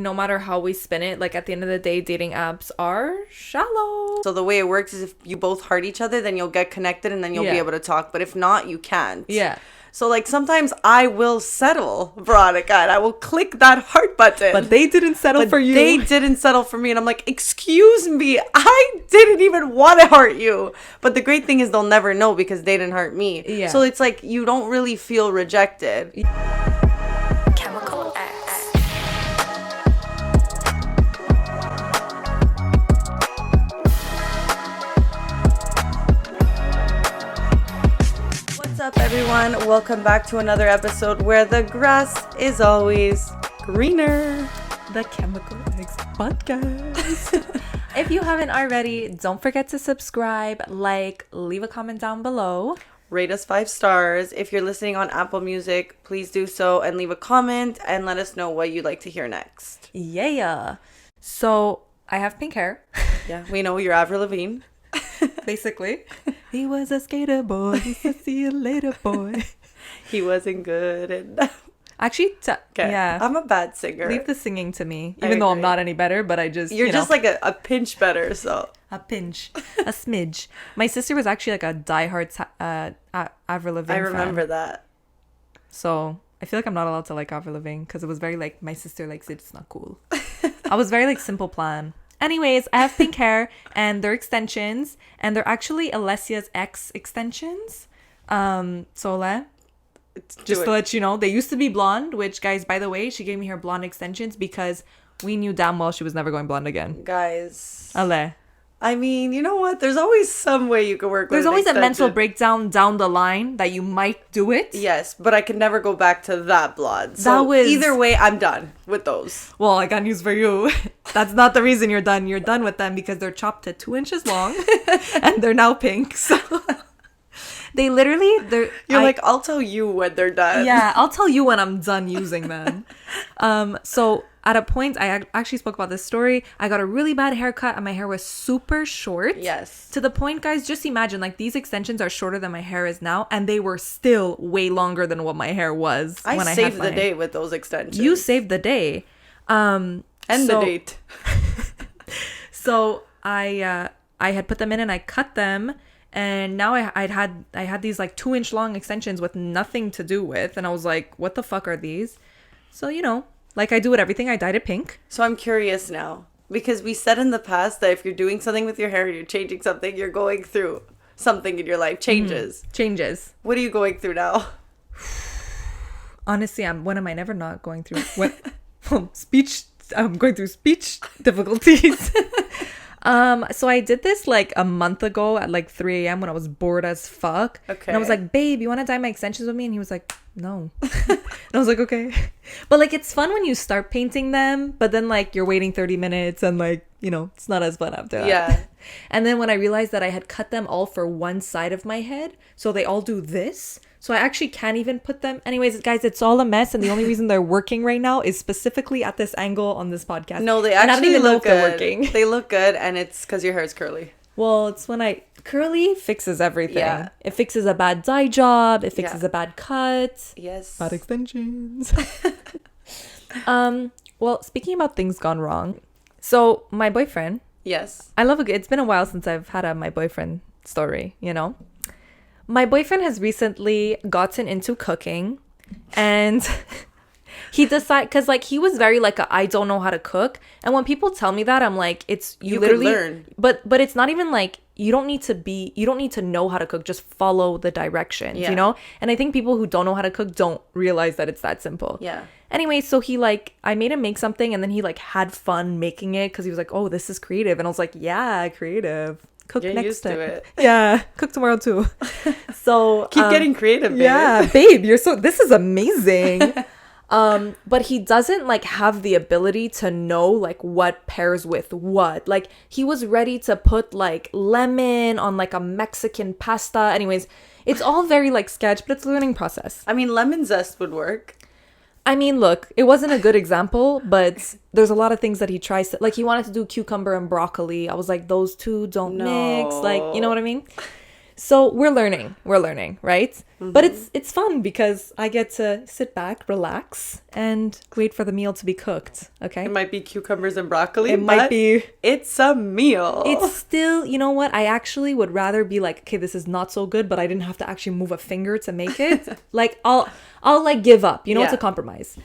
No matter how we spin it, like at the end of the day, dating apps are shallow. So the way it works is if you both heart each other, then you'll get connected and then you'll be able to talk. But if not, you can't. Yeah. So like sometimes I will settle, Veronica, and I will click that heart button. But they didn't settle for you. They didn't settle for me. And I'm like, excuse me, I didn't even want to heart you. But the great thing is they'll never know because they didn't hurt me. Yeah. So it's like you don't really feel rejected. Chemical X. What's up, everyone? Welcome back to another episode where the grass is always greener. The Chemical X podcast. If you haven't already, don't forget to subscribe, like, leave a comment down below. Rate us 5 stars. If you're listening on Apple Music, please do so and leave a comment and let us know what you'd like to hear next. Yeah. So I have pink hair. Yeah, we know you're Avril Lavigne. Basically. He was a skater boy. He said, see you later, boy. He wasn't good. And Actually, yeah. I'm a bad singer. Leave the singing to me. Even though I'm not any better, but I just, You're just like a pinch better, so. A pinch. A smidge. My sister was actually like a diehard Avril Lavigne I remember fan. that. So I feel like I'm not allowed to like Avril Lavigne because it was very like, my sister likes it, it's not cool. I was very like simple plan. Anyways, I have pink hair and they're extensions and they're actually Alessia's ex extensions. So just to let you know, they used to be blonde, which, guys, by the way, she gave me her blonde extensions because we knew damn well she was never going blonde again. Guys. Ale. I mean, you know what? There's always some way you could work with There's an always a mental extension. breakdown down the line that you might do it. Yes, but I can never go back to that blonde. So either way, I'm done with those. Well, I got news for you. That's not the reason you're done. You're done with them because they're chopped to 2 inches long and they're now pink. So they literally, You're like, I'll tell you when they're done. Yeah, I'll tell you when I'm done using them. So at a point, I actually spoke about this story. I got a really bad haircut and my hair was super short. Yes. To the point, guys, just imagine, like, these extensions are shorter than my hair is now, and they were still way longer than what my hair was when I had saved the mine. day with those extensions. You saved the day. And the date. So I had put them in and I cut them. And now I had these like 2-inch long extensions with nothing to do with. And I was like, what the fuck are these? So, you know, like I do with everything, I dyed it pink. So I'm curious now. Because we said in the past that if you're doing something with your hair, you're changing something, you're going through something in your life. Changes. Changes. What are you going through now? Honestly, when am I never not going through? I'm going through speech difficulties. So I did this like a month ago at like 3 a.m. when I was bored as fuck. Okay. And I was like, babe, you want to dye my extensions with me? And he was like, no. And I was like, okay. But like, it's fun when you start painting them, but then like you're waiting 30 minutes and like, you know, it's not as fun after that. Yeah. And then when I realized that I had cut them all for one side of my head, so they all do this. So I actually can't even put them. Anyways, guys, it's all a mess. And the only reason they're working right now is specifically at this angle on this podcast. No, they and actually I don't even know look if they're good. working. They look good, and it's because your hair is curly. Well, it's when curly fixes everything. Yeah. It fixes a bad dye job. It fixes a bad cut. Yes. Bad extensions. Well, speaking about things gone wrong. So my boyfriend. Yes. It's been a while since I've had my boyfriend story, you know. My boyfriend has recently gotten into cooking and he decided, because like he was very like I don't know how to cook. And when people tell me that, I'm like, it's you literally could learn. But it's not even like you don't need to know how to cook, just follow the directions, you know? And I think people who don't know how to cook don't realize that it's that simple. Yeah. Anyway, so I made him make something and then he like had fun making it because he was like, oh, this is creative. And I was like, yeah, creative. Cook Get next used time. to it. Yeah, cook tomorrow too. So Keep getting creative, babe. yeah, babe, this is amazing. But he doesn't like have the ability to know like what pairs with what. Like he was ready to put like lemon on like a Mexican pasta. Anyways, it's all very like sketch, but it's a learning process. I mean, lemon zest would work. I mean, look, it wasn't a good example, but there's a lot of things that he tries to, like he wanted to do cucumber and broccoli. I was like, those two don't mix. Like, you know what I mean? So we're learning, right? But it's fun because I get to sit back, relax, and wait for the meal to be cooked. Okay. It might be cucumbers and broccoli. It might be. It's a meal. It's still, you know what? I actually would rather be like, okay, this is not so good, but I didn't have to actually move a finger to make it. Like I'll like give up. You know, it's a compromise.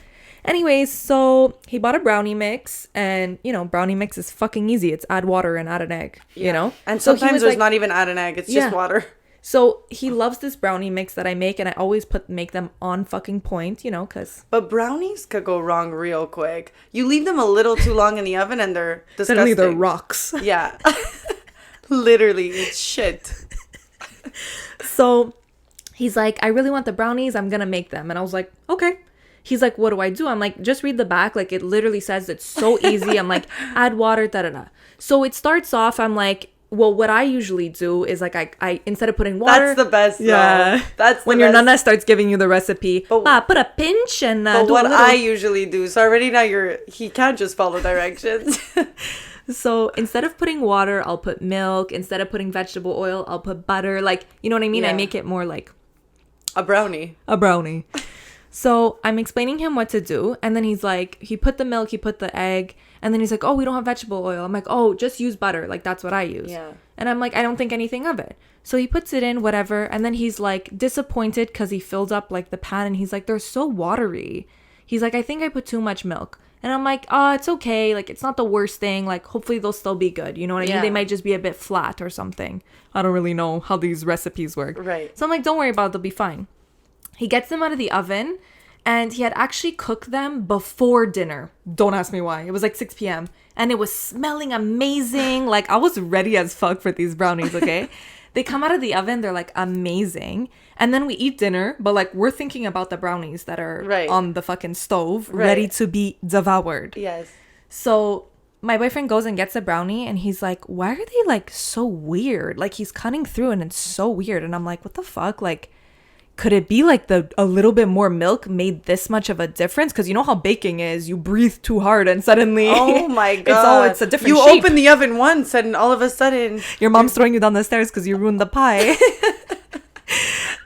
Anyways, so he bought a brownie mix, and you know, brownie mix is fucking easy. It's add water and add an egg, you know? And So he sometimes was there's like- not even add an egg. It's just water. So he loves this brownie mix that I make, and I always make them on fucking point, you know, because But brownies could go wrong real quick. You leave them a little too long in the oven and they're disgusting. suddenly they're rocks. Yeah. Literally, it's shit. So he's like, I really want the brownies. I'm going to make them. And I was like, okay. He's like, what do I do? I'm like, just read the back. Like, it literally says it's so easy. I'm like, add water, da-da-da. So it starts off, I'm like, well, what I usually do is like, I instead of putting water. That's the best, Yeah. though. That's the when best. your nana starts giving you the recipe. But- Put a pinch and But do what a little. I usually do, so already now he can't just follow directions. So instead of putting water, I'll put milk. Instead of putting vegetable oil, I'll put butter. Like, you know what I mean? I Yeah. make it more like A brownie. a brownie. So I'm explaining him what to do. And then he's like, he put the milk, he put the egg. And then he's like, oh, we don't have vegetable oil. I'm like, oh, just use butter. Like, that's what I use. Yeah. And I'm like, I don't think anything of it. So he puts it in, whatever. And then he's like disappointed because he filled up like the pan. And he's like, they're so watery. He's like, I think I put too much milk. And I'm like, oh, it's okay. Like, it's not the worst thing. Like, hopefully they'll still be good. You know what I mean? Yeah. They might just be a bit flat or something. I don't really know how these recipes work. Right. So I'm like, don't worry about it. They'll be fine. He gets them out of the oven. And he had actually cooked them before dinner. Don't ask me why. It was like 6 p.m. And it was smelling amazing. Like, I was ready as fuck for these brownies, okay? They come out of the oven. They're, like, amazing. And then we eat dinner. But, like, we're thinking about the brownies that are on the fucking stove, ready to be devoured. Yes. So my boyfriend goes and gets a brownie. And he's like, why are they, like, so weird? Like, he's cutting through and it's so weird. And I'm like, what the fuck? Like, could it be like a little bit more milk made this much of a difference? Because you know how baking is. You breathe too hard and suddenly... Oh my God. It's a different You shape. open the oven once and all of a sudden... Your mom's throwing you down the stairs because you ruined the pie.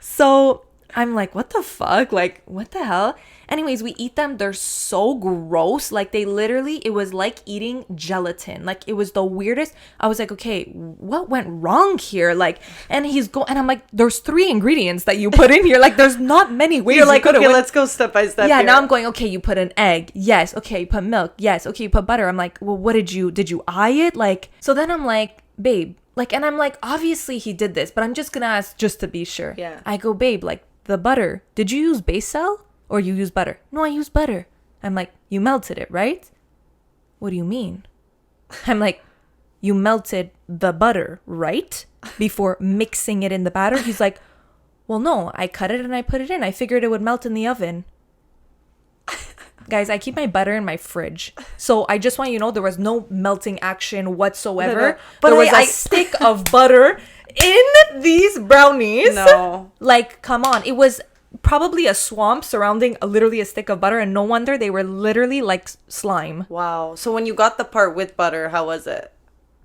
So I'm like, what the fuck? Like, what the hell? Anyways, we eat them. They're so gross. Like, they literally, it was like eating gelatin. Like, it was the weirdest. I was like, okay, what went wrong here? Like, and and I'm like, there's 3 ingredients that you put in here. Like, there's not many ways. You're like, you okay, let's go step by step. Yeah, here. now I'm going, okay, you put an egg. Yes. Okay, you put milk. Yes. Okay, you put butter. I'm like, well, what did you eye it? Like, so then I'm like, babe, like, and I'm like, obviously he did this, but I'm just gonna ask just to be sure. Yeah. I go, babe, like, the butter, did you use basil or you use butter? No, I use butter. I'm like, you melted it, right? What do you mean? I'm like, you melted the butter, right? Before mixing it in the batter? He's like, well, no, I cut it and I put it in. I figured it would melt in the oven. Guys, I keep my butter in my fridge. So I just want you to know there was no melting action whatsoever. No. But there was I a stick of butter in these brownies. No. Like, come on. It was probably a swamp surrounding literally a stick of butter. And no wonder they were literally like slime. Wow. So when you got the part with butter, how was it?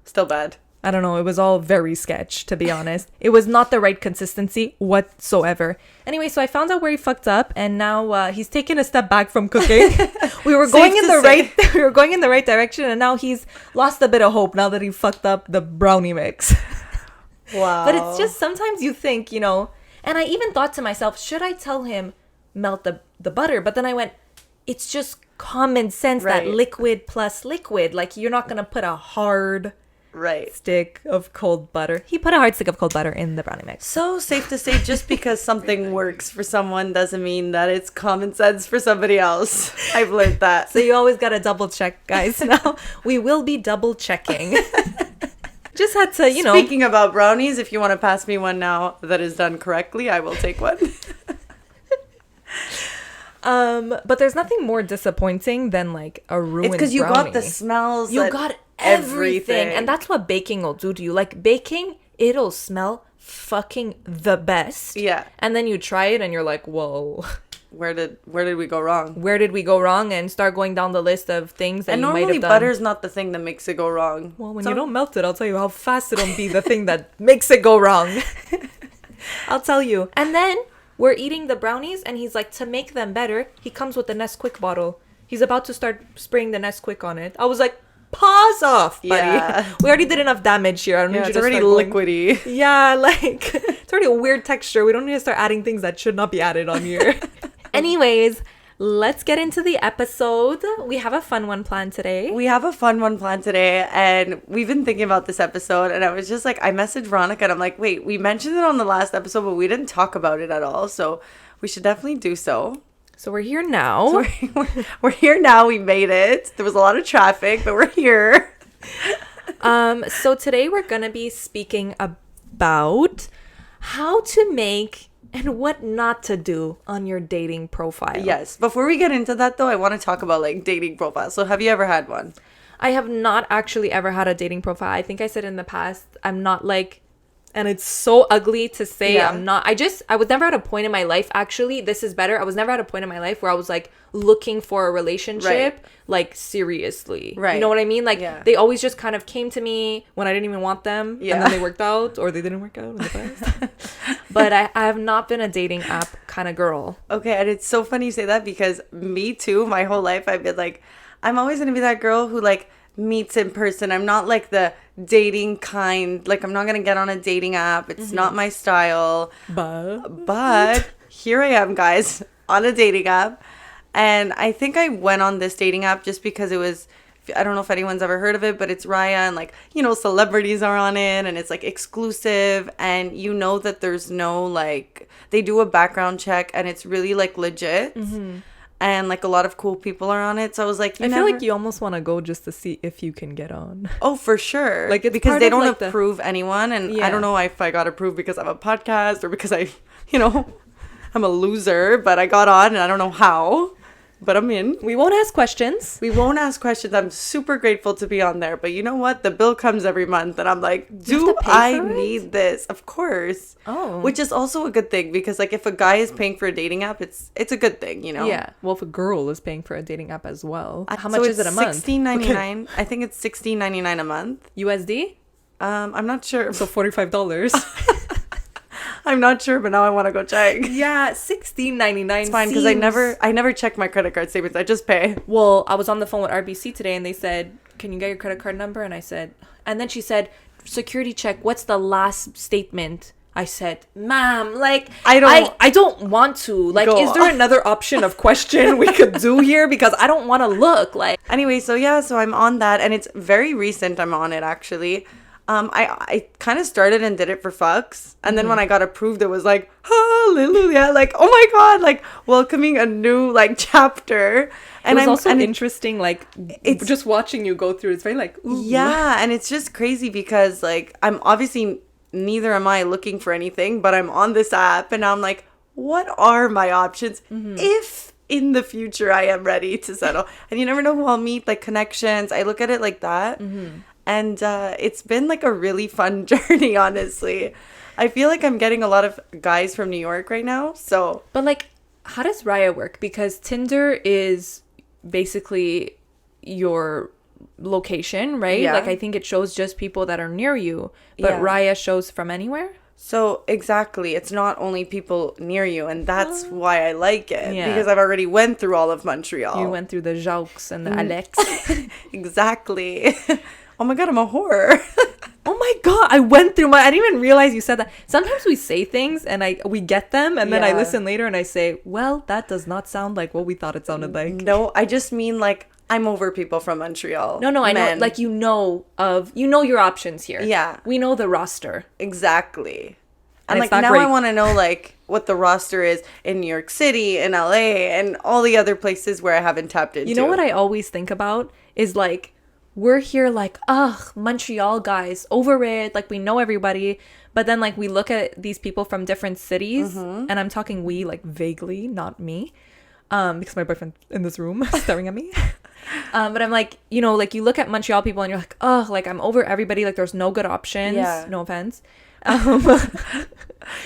Still bad. I don't know. It was all very sketch, to be honest. It was not the right consistency whatsoever. Anyway, so I found out where he fucked up, and now he's taken a step back from cooking. We were going in the right. We were going in the right direction, and now he's lost a bit of hope now that he fucked up the brownie mix. Wow. But it's just sometimes you think, you know. And I even thought to myself, should I tell him melt the butter? But then I went, it's just common sense that liquid plus liquid. Like, you're not gonna put a hard stick of cold butter. He put a hard stick of cold butter in the brownie mix. So safe to say, just because something works for someone doesn't mean that it's common sense for somebody else. I've learned that. So you always gotta double check, guys. Now we will be double checking. Just had to, you know. Speaking about brownies, if you want to pass me one now that is done correctly, I will take one. But there's nothing more disappointing than like a ruined It's because you brownie. got the smells. You got everything. And that's what baking will do to you. Like, baking, it'll smell fucking the best. Yeah. And then you try it and you're like, whoa. Where did we go wrong? Where did we go wrong? And start going down the list of things that and you might normally have done. butter's not the thing that makes it go wrong. Well, when you don't melt it, I'll tell you how fast it'll be the thing that makes it go wrong. I'll tell you. And then we're eating the brownies, and he's like, to make them better, he comes with the Nesquik bottle. He's about to start spraying the Nesquik on it. I was like, pause off, buddy. Yeah. We already did enough damage here. I don't need you It's to already start going- liquidy. Yeah, like, it's already a weird texture. We don't need to start adding things that should not be added on here. Anyways, let's get into the episode. We have a fun one planned today. We have a fun one planned today, and we've been thinking about this episode, and I was just like, I messaged Veronica, and I'm like, wait, we mentioned it on the last episode, but we didn't talk about it at all, so we should definitely do so. So we're here now. So we're here now. We made it. There was a lot of traffic, but we're here. So today we're going to be speaking about how to make and what not to do on your dating profile. Yes. Before we get into that, though, I want to talk about like dating profiles. So have you ever had one? I have not actually ever had a dating profile. I think I said in the past, I'm not like, and it's so ugly to say Yeah. I'm not. I was never at a point in my life, actually, this is better. I was never at a point in my life where I was like looking for a relationship, like seriously. Right. You know what I mean? Like Yeah. they always just kind of came to me when I didn't even want them. Yeah. And then they worked out or they didn't work out in the past. But I have not been a dating app kind of girl. Okay, and it's so funny you say that because me too, my whole life I've been like, I'm always gonna be that girl who like meets in person. I'm not like the dating kind, like I'm not gonna get on a dating app. It's not my style. But here I am, guys, on a dating app. And I think I went on this dating app just because it was, I don't know if anyone's ever heard of it, but it's Raia, and like, you know, celebrities are on it, and it's like exclusive, and you know that there's no like, they do a background check, and it's really like legit. And like a lot of cool people are on it. So I was like, I feel like you almost want to go just to see if you can get on. Oh, for sure. Like, it's because part they of, don't like, approve anyone. And I Yeah. don't know if I got approved because I have a podcast or because I, you know, I'm a loser, but I got on and I don't know how. But I'm in. We won't ask questions. We won't ask questions. I'm super grateful to be on there. But you know what? The bill comes every month. And I'm like, You do have to pay I for it? need this? Of course. Oh. Which is also a good thing. Because like if a guy is paying for a dating app, it's a good thing, you know? Yeah. Well, if a girl is paying for a dating app as well, how So much is it's it a month? $16.99. I think it's $16.99 a month. USD? I'm not sure. So $45. I'm not sure, but now I want to go check. Yeah, $16.99. It's fine because I never check my credit card statements. I just pay. Well, I was on the phone with RBC today and they said, "Can you get your credit card number?" And I said, and then she said, "Security check. What's the last statement?" I said, "Ma'am, like I don't want to. Like, Go is there another option of question we could do here? Because I don't want to look like." Anyway, so I'm on that, and it's very recent. I'm on it actually. I kind of started and did it for fucks, and then when I got approved, it was like hallelujah, like oh my god, like welcoming a new like chapter. And It was I'm also and interesting, like it's just watching you go through. It's very like ooh. yeah, and it's just crazy because like I'm obviously neither am I looking for anything, but I'm on this app, and I'm like, what are my options if in the future I am ready to settle? And you never know who I'll meet, like connections. I look at it like that. And it's been like a really fun journey, honestly. I feel like I'm getting a lot of guys from New York right now. So, But like, how does Raia work? Because Tinder is basically your location, right? Yeah. Like, I think it shows just people that are near you. But Yeah. Raia shows from anywhere? so exactly. It's not only people near you. And that's why I like it. Yeah. Because I've already went through all of Montreal. You went through the Jacques and the Alex. Exactly. Oh my God, I'm a whore. Oh my God, I went through I didn't even realize you said that. Sometimes we say things and we get them and then I Yeah. listen later and I say, well, that does not sound like what we thought it sounded like. No, I just mean like I'm over people from Montreal. No, I know. Men. Like, you know your options here. Yeah. We know the roster. Exactly. And And it's like not now I great. want to know like what the roster is in New York City, in LA, and all the other places where I haven't tapped into. You know what I always think about is like, we're here like, ugh, Montreal guys, over it. Like, we know everybody. But then like we look at these people from different cities and I'm talking we like vaguely, not me. Because my boyfriend in this room staring at me. But I'm like, you know, like you look at Montreal people and you're like, oh, like I'm over everybody. Like there's no good options. Yeah. No offense.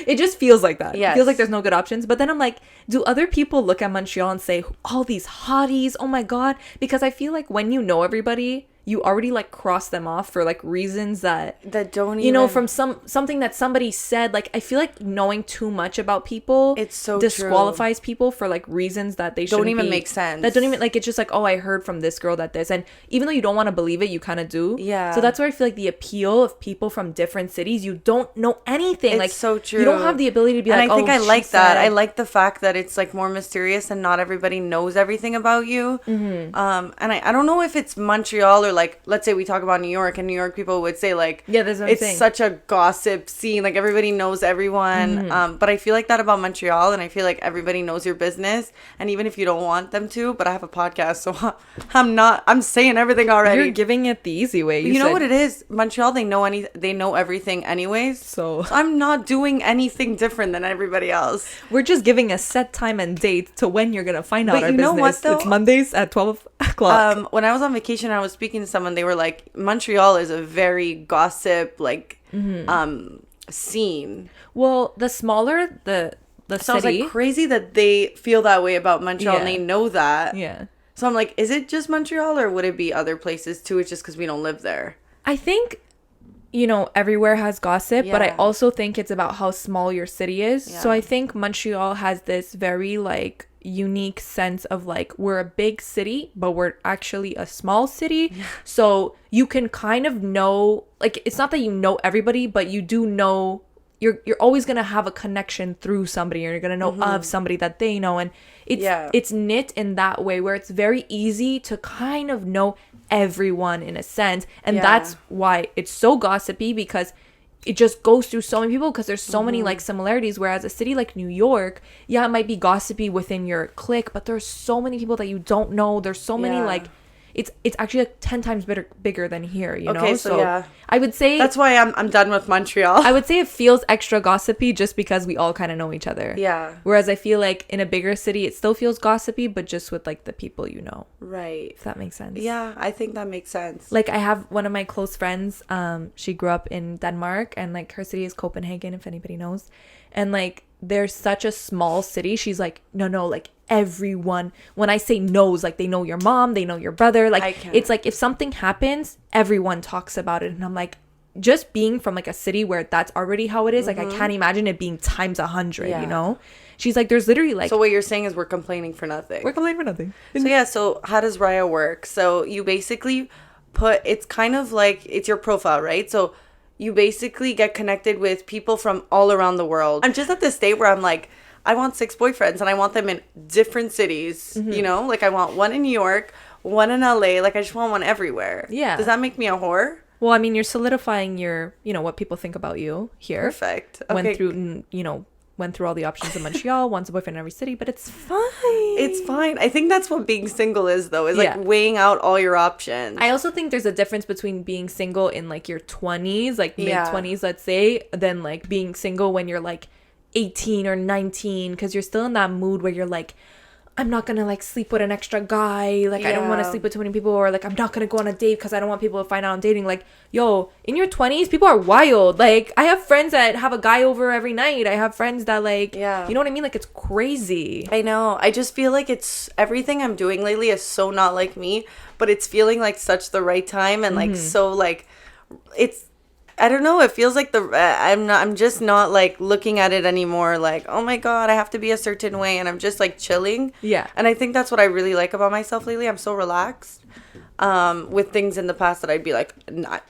It just feels like that. Yes. It feels like there's no good options. But then I'm like, do other people look at Montreal and say, all these hotties, oh my God? Because I feel like when you know everybody, you already like cross them off for like reasons that don't even, you know, from something that somebody said. Like, I feel like knowing too much about people, it's so disqualifies people for like reasons that they don't even be, make sense. That don't even, like, it's just like, oh, I heard from this girl that this, and even though you don't want to believe it, you kind of do. Yeah. So that's where I feel like the appeal of people from different cities, you don't know anything. It's like, so true. You don't have the ability to be and like, I think oh, I like she that. said. I like the fact that it's like more mysterious and not everybody knows everything about you. And I don't know if it's Montreal or like, let's say we talk about New York, and New York people would say like, yeah, that's what I'm it's saying. such a gossip scene, like everybody knows everyone. But I feel like that about Montreal, and I feel like everybody knows your business, and even if you don't want them to. But I have a podcast, so I'm saying everything already. You're giving it the easy way. You know what it is? Montreal, they know everything anyways. So I'm not doing anything different than everybody else. we're just giving a set time and date to when you're gonna find out But our you know business. what, though? It's Mondays at 12 o'clock. When I was on vacation, I was speaking to someone. They were like, Montreal is a very gossip scene. Well, the smaller the So I was city, like, crazy that they feel that way about Montreal, and Yeah. they know that. yeah. So I'm like, is it just Montreal, or would it be other places too? It's just because we don't live there. I think, you know, everywhere has gossip, but I Yeah. also think it's about how small your city is. So Yeah. I think Montreal has this very like unique sense of like, we're a big city, but we're actually a small city. So you can kind of know, like, it's not that you know everybody, but you do know. You're always gonna have a connection through somebody, or you're gonna know of somebody that they know, and it's knit in that way where it's very easy to kind of know everyone in a sense, and that's why it's so gossipy, because it just goes through so many people, because there's so many like similarities. Whereas a city like New York, yeah, it might be gossipy within your clique, but there's so many people that you don't know. There's so many like. It's actually like 10 times bigger than here, you know? So yeah. I would say That's why I'm done with Montreal. I would say it feels extra gossipy just because we all kind of know each other. Yeah. Whereas I feel like in a bigger city, it still feels gossipy, but just with like the people you know. Right. If that makes sense. Yeah, I think that makes sense. Like, I have one of my close friends. She grew up in Denmark, and like her city is Copenhagen, if anybody knows. And like, there's such a small city. She's like, no, like everyone, when I say knows, like they know your mom, they know your brother. Like, it's like if something happens, everyone talks about it. And I'm like, just being from like a city where that's already how it is, like I can't imagine it being times 100, you know? She's like, there's literally like, so what you're saying is we're complaining for nothing. we're complaining for nothing. So yeah, so how does Raia work? So you basically it's kind of like, it's your profile, right? So you basically get connected with people from all around the world. I'm just at this state where I'm like, I want 6 boyfriends, and I want them in different cities, you know? Like, I want one in New York, one in LA. Like, I just want one everywhere. Yeah. Does that make me a whore? Well, I mean, you're solidifying your, you know, what people think about you here. Perfect. Okay. Went through all the options in Montreal, wants a boyfriend in every city, but it's fine. It's fine. I think that's what being single is, though, is like weighing out all your options. I also think there's a difference between being single in like your 20s, like mid-20s, let's say, than like being single when you're like 18 or 19, because you're still in that mood where you're like, I'm not gonna like sleep with an extra guy, like I don't want to sleep with too many people, or like I'm not gonna go on a date because I don't want people to find out I'm dating. Like, yo, in your 20s, people are wild. Like, I have friends that have a guy over every night. I have friends that like, you know what I mean? Like, it's crazy. I know. I just feel like it's everything I'm doing lately is so not like me, but it's feeling like such the right time, and like so like it's, I don't know, it feels like I'm just not like looking at it anymore like, oh my god, I have to be a certain way, and I'm just like chilling. Yeah. And I think that's what I really like about myself lately. I'm so relaxed with things in the past that I'd be like, nah,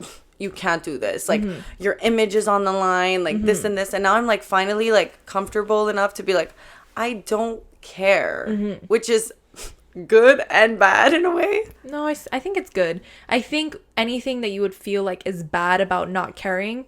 you can't do this, like your image is on the line, like this and this, and now I'm like finally like comfortable enough to be like, I don't care, which is good and bad in a way. No, I think it's good. I think anything that you would feel like is bad about not caring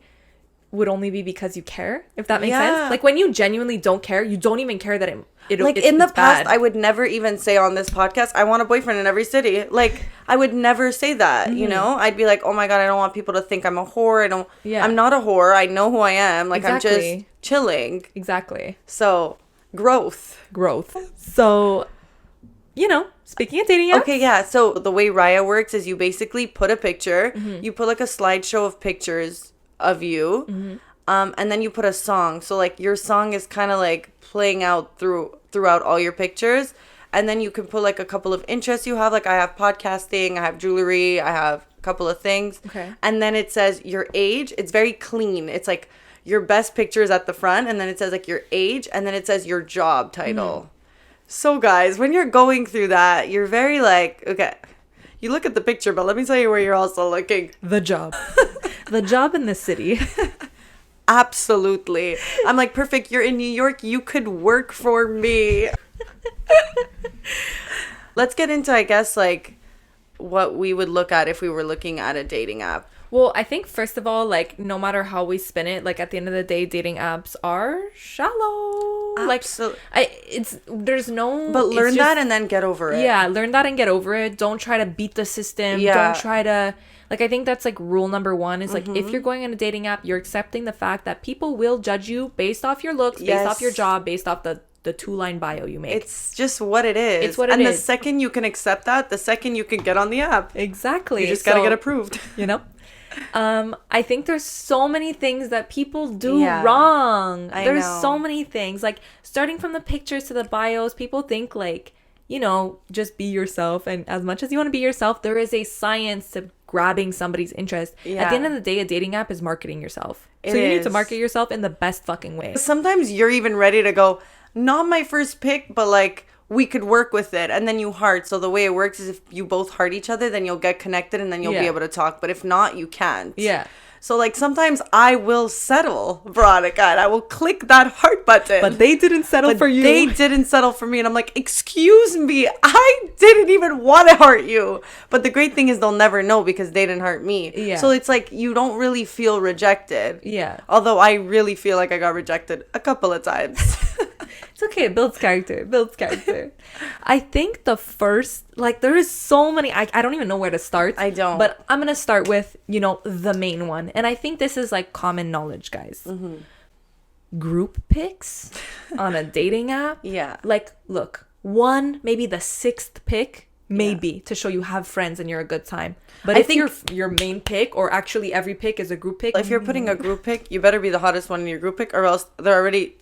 would only be because you care, if that makes sense. Like, when you genuinely don't care, you don't even care that it like in the past, I would never even say on this podcast, I want a boyfriend in every city. Like, I would never say that, you know? I'd be like, oh my god, I don't want people to think I'm a whore. I'm not a whore. I know who I am. Like, I'm just chilling. Exactly. So, growth. So, you know, speaking of dating apps. Okay, yeah. So the way Raia works is you basically put a picture, you put like a slideshow of pictures of you, and then you put a song. So like your song is kind of like playing out throughout all your pictures, and then you can put like a couple of interests you have. Like, I have podcasting, I have jewelry, I have couple of things. Okay. And then it says your age. It's very clean. It's like your best picture is at the front, and then it says like your age, and then it says your job title. So guys, when you're going through that, you're very like, okay, you look at the picture, but let me tell you where you're also looking. The job. The job in the city. Absolutely. I'm like, perfect. You're in New York. You could work for me. Let's get into, I guess, like what we would look at if we were looking at a dating app. Well, I think first of all, like no matter how we spin it, like at the end of the day, dating apps are shallow. Absolutely. There's no. But learn it's that just- and then get over it. Yeah, learn that and get over it. Don't try to beat the system. Yeah. Don't try to like. I think that's like rule number one is like if you're going on a dating app, you're accepting the fact that people will judge you based off your looks, based off your job, based off the 2-line bio you make. It's just what it is. It's what it is. And the is. second you can accept that, the second you can get on the app. Exactly. You just gotta get approved. You know? I think there's so many things that people do Yeah. wrong. I There's know. so many things. Like starting from the pictures to the bios, people think like, you know, just be yourself. And as much as you want to be yourself, there is a science to grabbing somebody's interest. At Yeah. the end of the day, a dating app is marketing yourself. It so you need to is. market yourself in the best fucking way. Sometimes you're even ready to go, not my first pick, but like we could work with it. And then you heart. So the way it works is if you both heart each other, then you'll get connected and then you'll be Yeah. able to talk. But if not, you can't. Yeah. So like sometimes I will settle, Veronica, and I will click that heart button. But they didn't settle But for you. they didn't settle for me. And I'm like, excuse me, I didn't even want to hurt you. But the great thing is they'll never know because they didn't hurt me. Yeah. So it's like you don't really feel rejected. Yeah. Although I really feel like I got rejected a couple of times. It's okay. It builds character. It builds character. I think the first, like, there is so many. I don't even know where to start. I don't. But I'm going to start with, you know, the main one. And I think this is like common knowledge, guys. Group pics on a dating app. Yeah. Like, look, maybe the 6th pic, maybe to show you have friends and you're a good time. But I if think- your main pic or actually every pic is a group pic, If you're putting a group pic, you better be the hottest one in your group pic or else they're already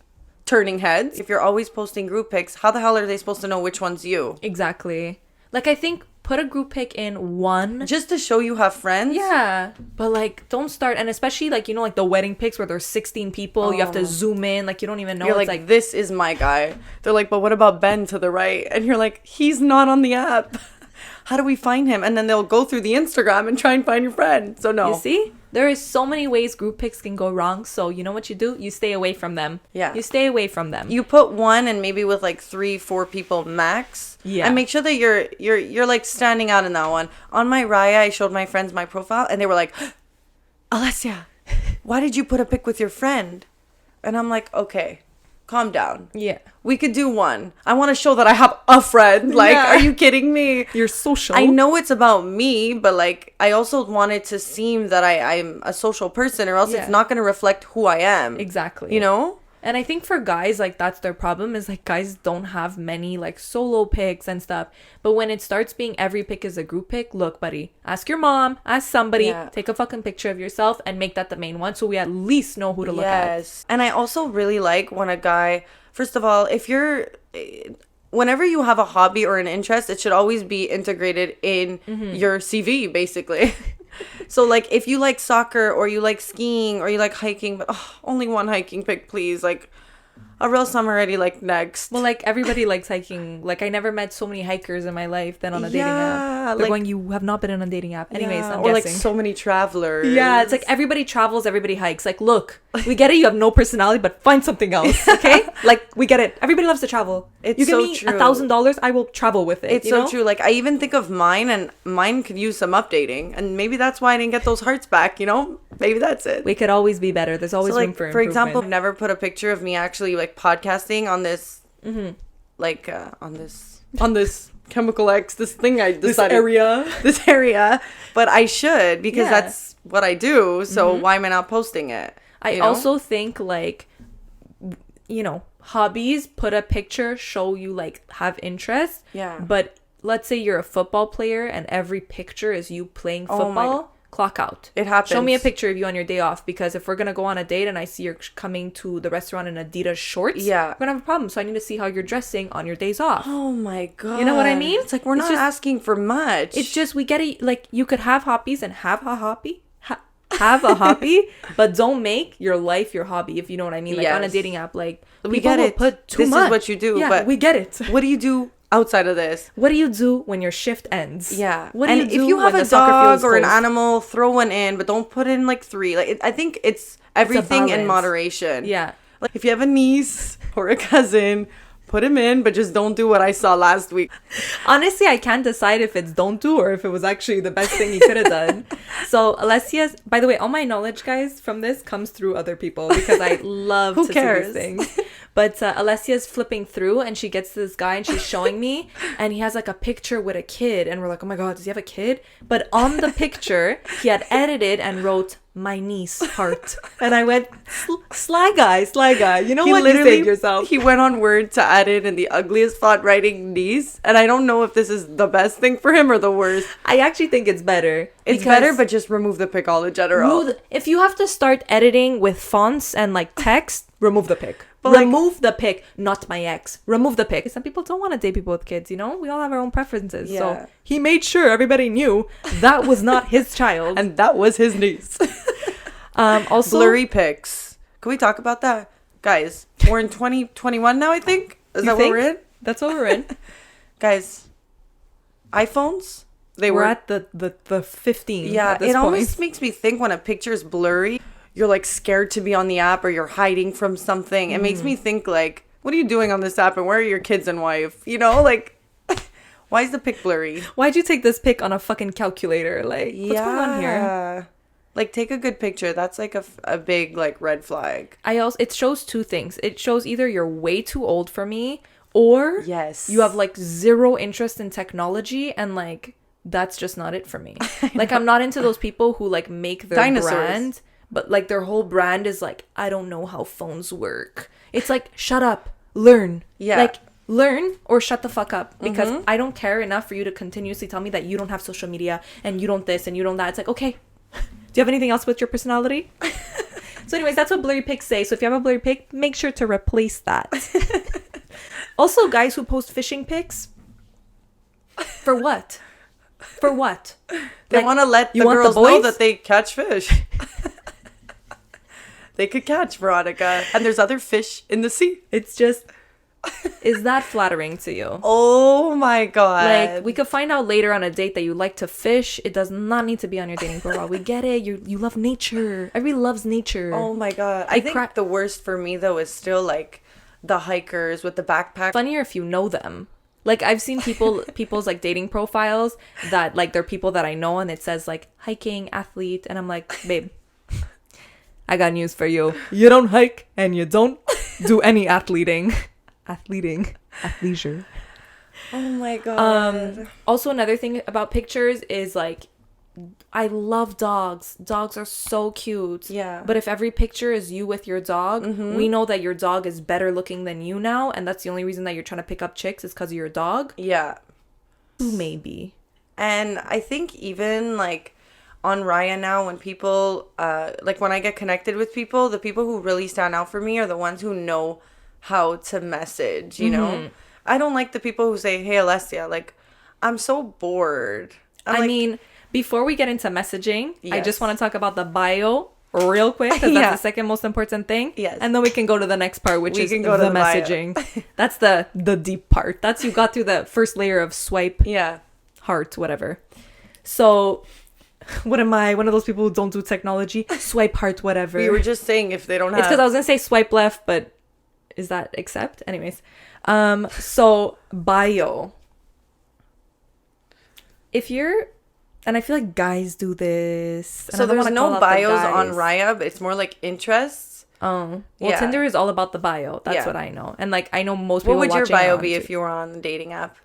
turning heads. If you're always posting group pics, how the hell are they supposed to know which one's you? exactly. Like, I think put a group pic in one. Just to show you have friends? Yeah, but like don't start, and especially like, you know, like the wedding pics where there's 16 people, you have to zoom in, like you don't even know. You're It's like, this is my guy. They're like, but what about Ben to the right? And you're like, he's not on the app. How do we find him? And then they'll go through the Instagram and try and find your friend. So no. you see, there is so many ways group pics can go wrong. So you know what you do? You stay away from them. Yeah. You stay away from them. You put one and maybe with like 3-4 people max. Yeah. And make sure that you're like standing out in that one. On my Raia, I showed my friends my profile and they were like, Alessia, why did you put a pic with your friend? And I'm like, okay, calm down. Yeah. We could do one. I want to show that I have a friend. Like, Yeah. are you kidding me? You're social. I know it's about me, but like I also want it to seem that I'm a social person or else Yeah. it's not going to reflect who I am. Exactly. You know? And I think for guys, like that's their problem is like guys don't have many like solo pics and stuff. But when it starts being every pic is a group pic, look, buddy, ask your mom, ask somebody, Yeah. take a fucking picture of yourself and make that the main one so we at least know who to look at. Yes. And I also really like when a guy, first of all, whenever you have a hobby or an interest, it should always be integrated in your CV, basically. So, like, if you like soccer or you like skiing or you like hiking, but only one hiking pic, please. Like, or else I'm already, like, next. Well, like everybody likes hiking. Like I never met so many hikers in my life than on a dating Yeah, app. They're like- going, you have not been on a dating app. Anyways, Yeah, I'm or guessing. like so many travelers. Yeah, it's like everybody travels, everybody hikes. Like, look, we get it. You have no personality, but find something else, okay? Like, we get it. Everybody loves to travel. It's you give so me true. $1,000, I will travel with it. It's you so know? true. Like, I even think of mine, and mine could use some updating. And maybe that's why I didn't get those hearts back, you know? Maybe that's it. We could always be better. There's always So, room like, for for improvement. example, I've never put a picture of me actually, like, podcasting on this, like, on this Chemical X, this thing I decided. This area. But I should, because Yeah. that's what I do. So why am I not posting it? I You know? also think, like, you know, hobbies, put a picture, show you, like, have interest. Yeah. But let's say you're a football player and every picture is you playing Oh my football. clock out. It happens. Show me a picture of you on your day off, because if we're gonna go on a date and I see you're coming to the restaurant in Adidas shorts, Yeah. we're gonna have a problem. So I need to see how you're dressing on your days off. Oh my god. You know what I mean? It's like we're It's not just- asking for much. It's just we get it. Like, you could have hobbies and have a hobby. Have a hobby, but don't make your life your hobby, if you know what I mean. Like, on a Yes. dating app, like, We people get will it. put too This much. is what you do, Yeah, but we get it. what do you do outside of this? What do you do when your shift ends? Yeah. What do and you do if you have when a the soccer field dog is or an closed? animal, throw one in, but don't put in like 3. Like I think it's everything in balance. moderation. Yeah. Like if you have a niece or a cousin, put him in, but just don't do what I saw last week. Honestly, I can't decide if it's don't do or if it was actually the best thing you could have done. So Alessia's, by the way, all my knowledge, guys, from this comes through other people, because I love Who to cares? see these things. But Alessia's flipping through and she gets to this guy and she's showing me, and he has like a picture with a kid, and we're like, oh my god, does he have a kid? But on the picture, he had edited and wrote, my niece, heart. And I went, sly guy. You know what? You saved yourself. He went on Word to add in the ugliest font writing niece, and I don't know if this is the best thing for him or the worst. I actually think it's better. It's because better, but just remove the pic all in general. if you have to start editing with fonts and like text, remove the pic. But, like- remove the pic, not my ex. Remove the pic. Some people don't want to date people with kids, you know? We all have our own preferences. Yeah. So he made sure everybody knew that was not his child. And that was his niece. Also, Blurry pics. Can we talk about that? Guys, we're in 2021 now, I think. Is You that think? what we're in? That's what we're in. Guys, iPhones, they We're were at the 15. yeah, at this it point. almost makes me think when a picture is blurry, you're like scared to be on the app or you're hiding from something. It makes me think like, what are you doing on this app and where are your kids and wife? You know, like, why is the pic blurry? Why'd you take this pic on a fucking calculator? Like, what's going on here? Like, take a good picture. That's like a big like red flag. It shows two things. It shows either you're way too old for me, or Yes. you have like zero interest in technology, and like that's just not it for me. Like, I'm not into those people who like make their Dinosaurs. brand, but like their whole brand is like, I don't know how phones work. It's like, shut up, learn. Yeah. Like, learn or shut the fuck up, because I don't care enough for you to continuously tell me that you don't have social media and you don't this and you don't that. It's like, okay, do you have anything else with your personality? So anyways, that's what blurry pics say. So if you have a blurry pic, make sure to replace that. Also, guys who post fishing pics, for what? For what? They Like, want to let you the want the girls know boys? that they catch fish. They could catch, Veronica. And there's other fish in the sea. It's just, is that flattering to you? Oh my god. Like, we could find out later on a date that you like to fish. It does not need to be on your dating profile. We get it. You love nature. Everybody loves nature. Oh my god. I think the worst for me though is still like the hikers with the backpack. Funnier if you know them. Like, I've seen people's like dating profiles that like they're people that I know, and it says like hiking, athlete, and I'm like, babe, I got news for you. You don't hike and you don't do any athleting. Athleisure. Oh my god. Also, another thing about pictures is like, I love dogs. Dogs are so cute. Yeah. But if every picture is you with your dog, we know that your dog is better looking than you now, and that's the only reason that you're trying to pick up chicks is because of your dog. Yeah. Maybe. And I think even like on Raia now, when people like when I get connected with people, the people who really stand out for me are the ones who know how to message, you know? I don't like the people who say, hey Alessia, like, I'm so bored. I mean, before we get into messaging, I Yes. just want to talk about the bio real quick, because Yeah. that's the second most important thing. Yes. And then we can go to the next part, which We is can go to the the bio. messaging. That's the deep part. That's, you got through the first layer of swipe, Yeah. heart, whatever. So, what am I? One of those people who don't do technology? Swipe heart, whatever. We were just saying if they don't have It's because I was going to say swipe left, but is that accept? Anyways. So, bio. If you're... And I feel like guys do this. And so I don't there's wanna no call out the bios on guys. Raia, but it's more like interests. Oh. Well, Yeah. Tinder is all about the bio. That's Yeah. what I know. And like, I know most What people would your watching bio are be on if you were on the dating app?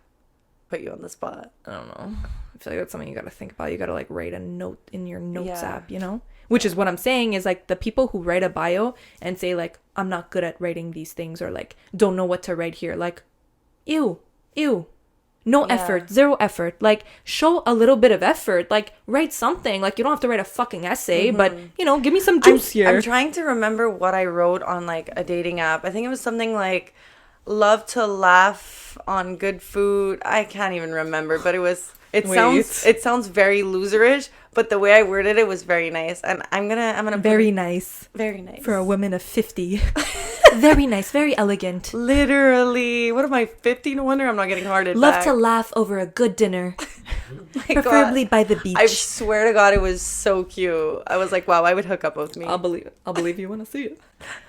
Put you on the spot. I don't know. I feel like that's something you got to think about. You got to like write a note in your notes Yeah. app, you know? Which is what I'm saying is like the people who write a bio and say like, I'm not good at writing these things, or like, don't know what to write here. Like, ew. No effort, zero effort. Like, show a little bit of effort. Like, write something. Like, you don't have to write a fucking essay, but, you know, give me some juice here. I'm trying to remember what I wrote on, like, a dating app. I think it was something like, love to laugh on good food. I can't even remember, but it sounds very loserish, but the way I worded it was very nice. And I'm gonna Very nice. Very nice. For a woman of 50. Very nice, very elegant. Literally. What am I, 50? No wonder I'm not getting hearted Love back. to laugh over a good dinner. My Preferably God. by the beach. I swear to God, it was so cute. I was like, wow, I would hook up with me. I'll believe it. I'll believe you when I see it.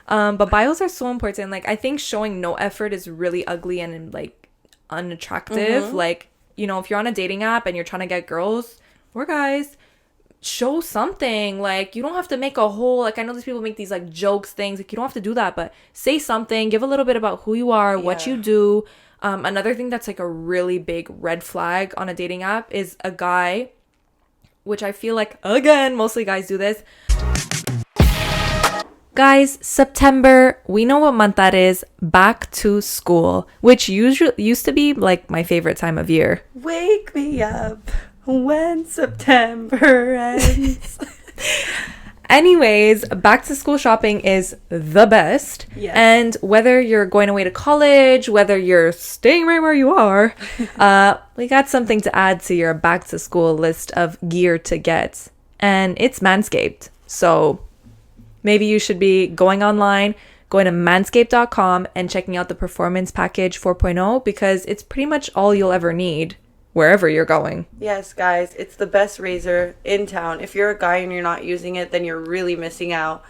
But bios are so important. Like, I think showing no effort is really ugly and, like, unattractive. Like, you know, if you're on a dating app and you're trying to get girls or guys, show something. Like, you don't have to make a whole, like, I know these people make these, like, jokes things. Like, you don't have to do that, but say something. Give a little bit about who you are, what you do. Another thing that's, like, a really big red flag on a dating app is a guy, which I feel like, again, mostly guys do this. Guys, September, we know what month that is. Back to school, which usually used to be, like, my favorite time of year. Wake me up when September ends. Anyways, back to school shopping is the best. Yes. And whether you're going away to college, whether you're staying right where you are, we got something to add to your back to school list of gear to get. And it's Manscaped. So maybe you should be going online, going to manscaped.com and checking out the Performance Package 4.0 because it's pretty much all you'll ever need wherever you're going. Yes, guys, it's the best razor in town. If you're a guy and you're not using it, then you're really missing out.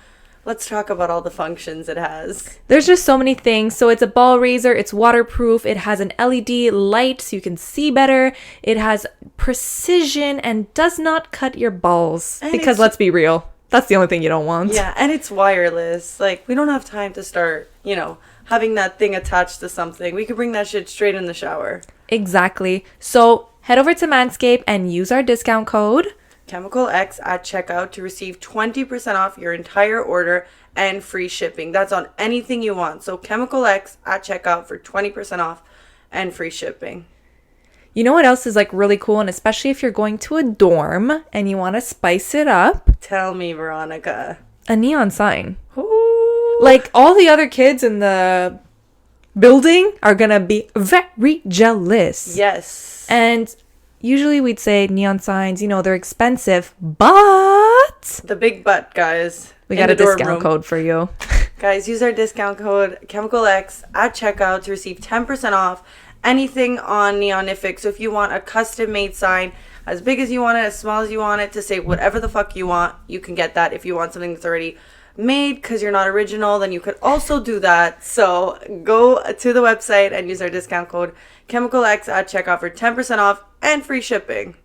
Let's talk about all the functions it has. There's just so many things. So it's a ball razor, it's waterproof, it has an LED light so you can see better, it has precision and does not cut your balls. And because let's be real, that's the only thing you don't want. Yeah, and it's wireless. Like, we don't have time to start, you know, having that thing attached to something. We could bring that shit straight in the shower. Exactly. So head over to Manscaped and use our discount code Chemical X at checkout to receive 20% off your entire order and free shipping. That's on anything you want. So Chemical X at checkout for 20% off and free shipping. You know what else is, like, really cool, and especially if you're going to a dorm and you want to spice it up? Tell me, Veronica. A neon sign. Ooh. Like, all the other kids in the building are gonna be very jealous. Yes. And usually we'd say neon signs, you know, they're expensive, but The big butt, guys. we in got the a dorm discount room. code for you. Guys, use our discount code ChemicalX at checkout to receive 10% off anything on Neonific. So if you want a custom made sign, as big as you want it, as small as you want it, to say whatever the fuck you want, you can get that. If you want something that's already made because you're not original, then you could also do that. So go to the website and use our discount code ChemicalX at checkout for 10% off and free shipping.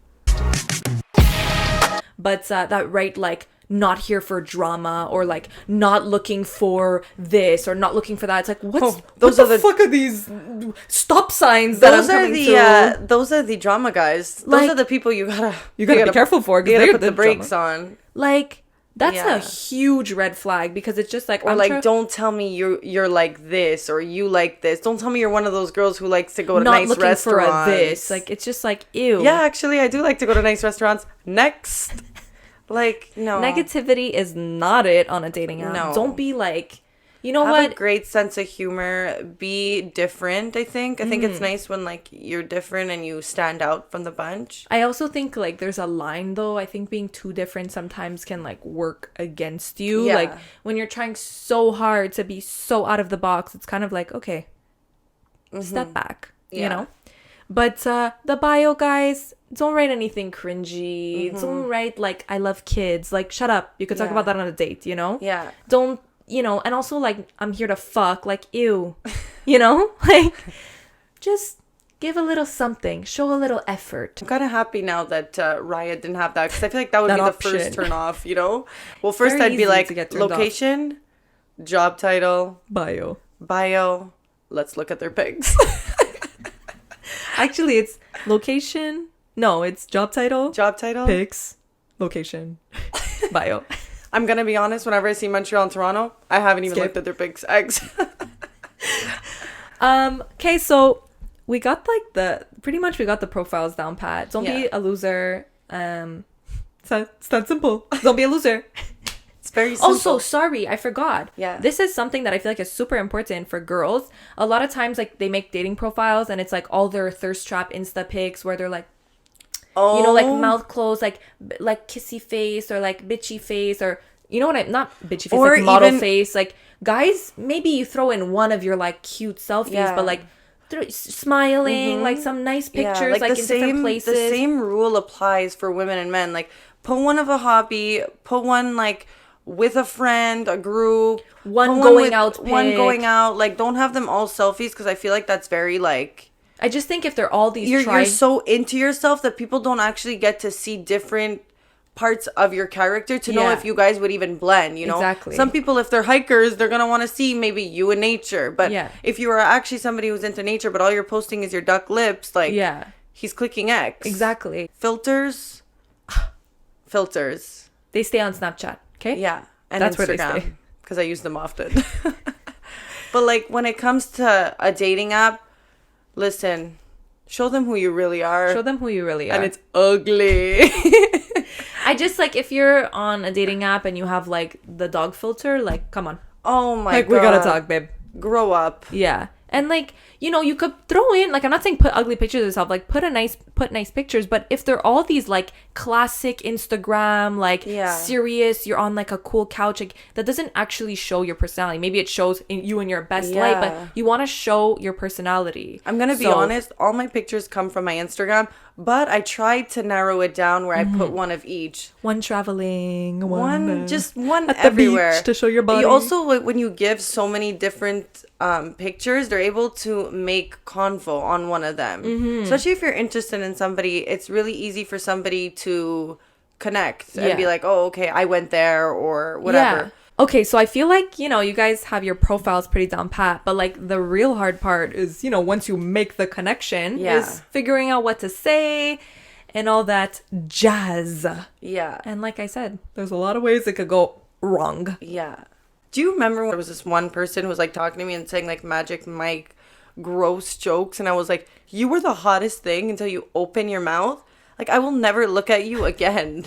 But that right, like, not here for drama, or like not looking for this or not looking for that. It's like, those are the fuck are these stop signs that Those I'm are coming the to? those are the drama guys. Those Like, are the people you gotta be careful for, 'cause You gotta they're put the the brakes drama. on. Like, that's Yeah. a huge red flag, because it's just like, Or like, don't tell me you're like this or you like this. Don't tell me you're one of those girls who likes to go to not nice looking restaurants. for a this. Like, it's just like, ew. Yeah, actually, I do like to go to nice restaurants. Next. Like, no. Negativity is not it on a dating app. No. Don't be like, you know Have what? a great sense of humor. Be different, I think. I think it's nice when, like, you're different and you stand out from the bunch. I also think, like, there's a line, though. I think being too different sometimes can, like, work against you. Yeah. Like, when you're trying so hard to be so out of the box, it's kind of like, okay, step back, you Yeah. know? But the bio, guys, don't write anything cringy. Don't write, like, I love kids. Like, shut up. You could talk Yeah. about that on a date, you know? Yeah. Don't, you know, and also, like, I'm here to fuck. Like, ew. You know? Like, just give a little something. Show a little effort. I'm kind of happy now that Raia didn't have that, because I feel like that would That be option. the first turn off, you know? Well, first Very I'd be easy like, to get turned off. location, job title, Bio. bio, let's look at their pics. Actually, it's location. No, it's job title, Job title. pics, location, bio. I'm going to be honest, whenever I see Montreal and Toronto, I haven't even Skip. looked at their pics. Eggs. Okay, so we got like pretty much we got the profiles down pat. Don't be a loser. It's that simple. Don't be a loser. It's very simple. Also, sorry, I forgot. Yeah. This is something that I feel like is super important for girls. A lot of times, like, they make dating profiles and it's like all their thirst trap Insta pics where they're like, you know, like mouth closed, like kissy face or like bitchy face, or you know what not bitchy face, or like model even, face. Like, guys, maybe you throw in one of your like cute selfies, but like smiling, like some nice pictures, like in different places. The same rule applies for women and men. Like, put one of a hobby, put one like with a friend, a group, one going out. Like, don't have them all selfies, because I feel like that's very like. I just think if they're all these, you're so into yourself that people don't actually get to see different parts of your character to know if you guys would even blend, you know? Exactly. Some people, if they're hikers, they're going to want to see maybe you in nature. But if you are actually somebody who's into nature, but all you're posting is your duck lips, like, he's clicking X. Exactly. Filters. They stay on Snapchat, okay? Yeah. And that's Instagram, where they stay. because I use them often. But, like, when it comes to a dating app, listen, show them who you really are. Show them who you really are. And it's ugly. I just, like, if you're on a dating app and you have, like, the dog filter, like, come on. Oh, my God. Like, we gotta talk, babe. Grow up. Yeah. And, like, you know, you could throw in, like, I'm not saying put ugly pictures of yourself, like, put nice pictures, but if they're all these, like, classic Instagram, like, serious, you're on, like, a cool couch, like, that doesn't actually show your personality. Maybe it shows you in your best light, but you want to show your personality. I'm gonna be honest, all my pictures come from my Instagram, but I tried to narrow it down where I put one of each. One traveling, just one at everywhere. the beach to show your body. You also, when you give so many different pictures, they're able to make convo on one of them. Especially if you're interested in somebody, it's really easy for somebody to connect and be like, oh, okay, I went there or whatever. Yeah. Okay, so I feel like, you know, you guys have your profiles pretty down pat, but like the real hard part is, you know, once you make the connection, is figuring out what to say and all that jazz. Yeah. And like I said, there's a lot of ways it could go wrong. Yeah. Do you remember when there was this one person who was like talking to me and saying like Magic Mike gross jokes, and I was like, you were the hottest thing until you open your mouth? Like, I will never look at you again.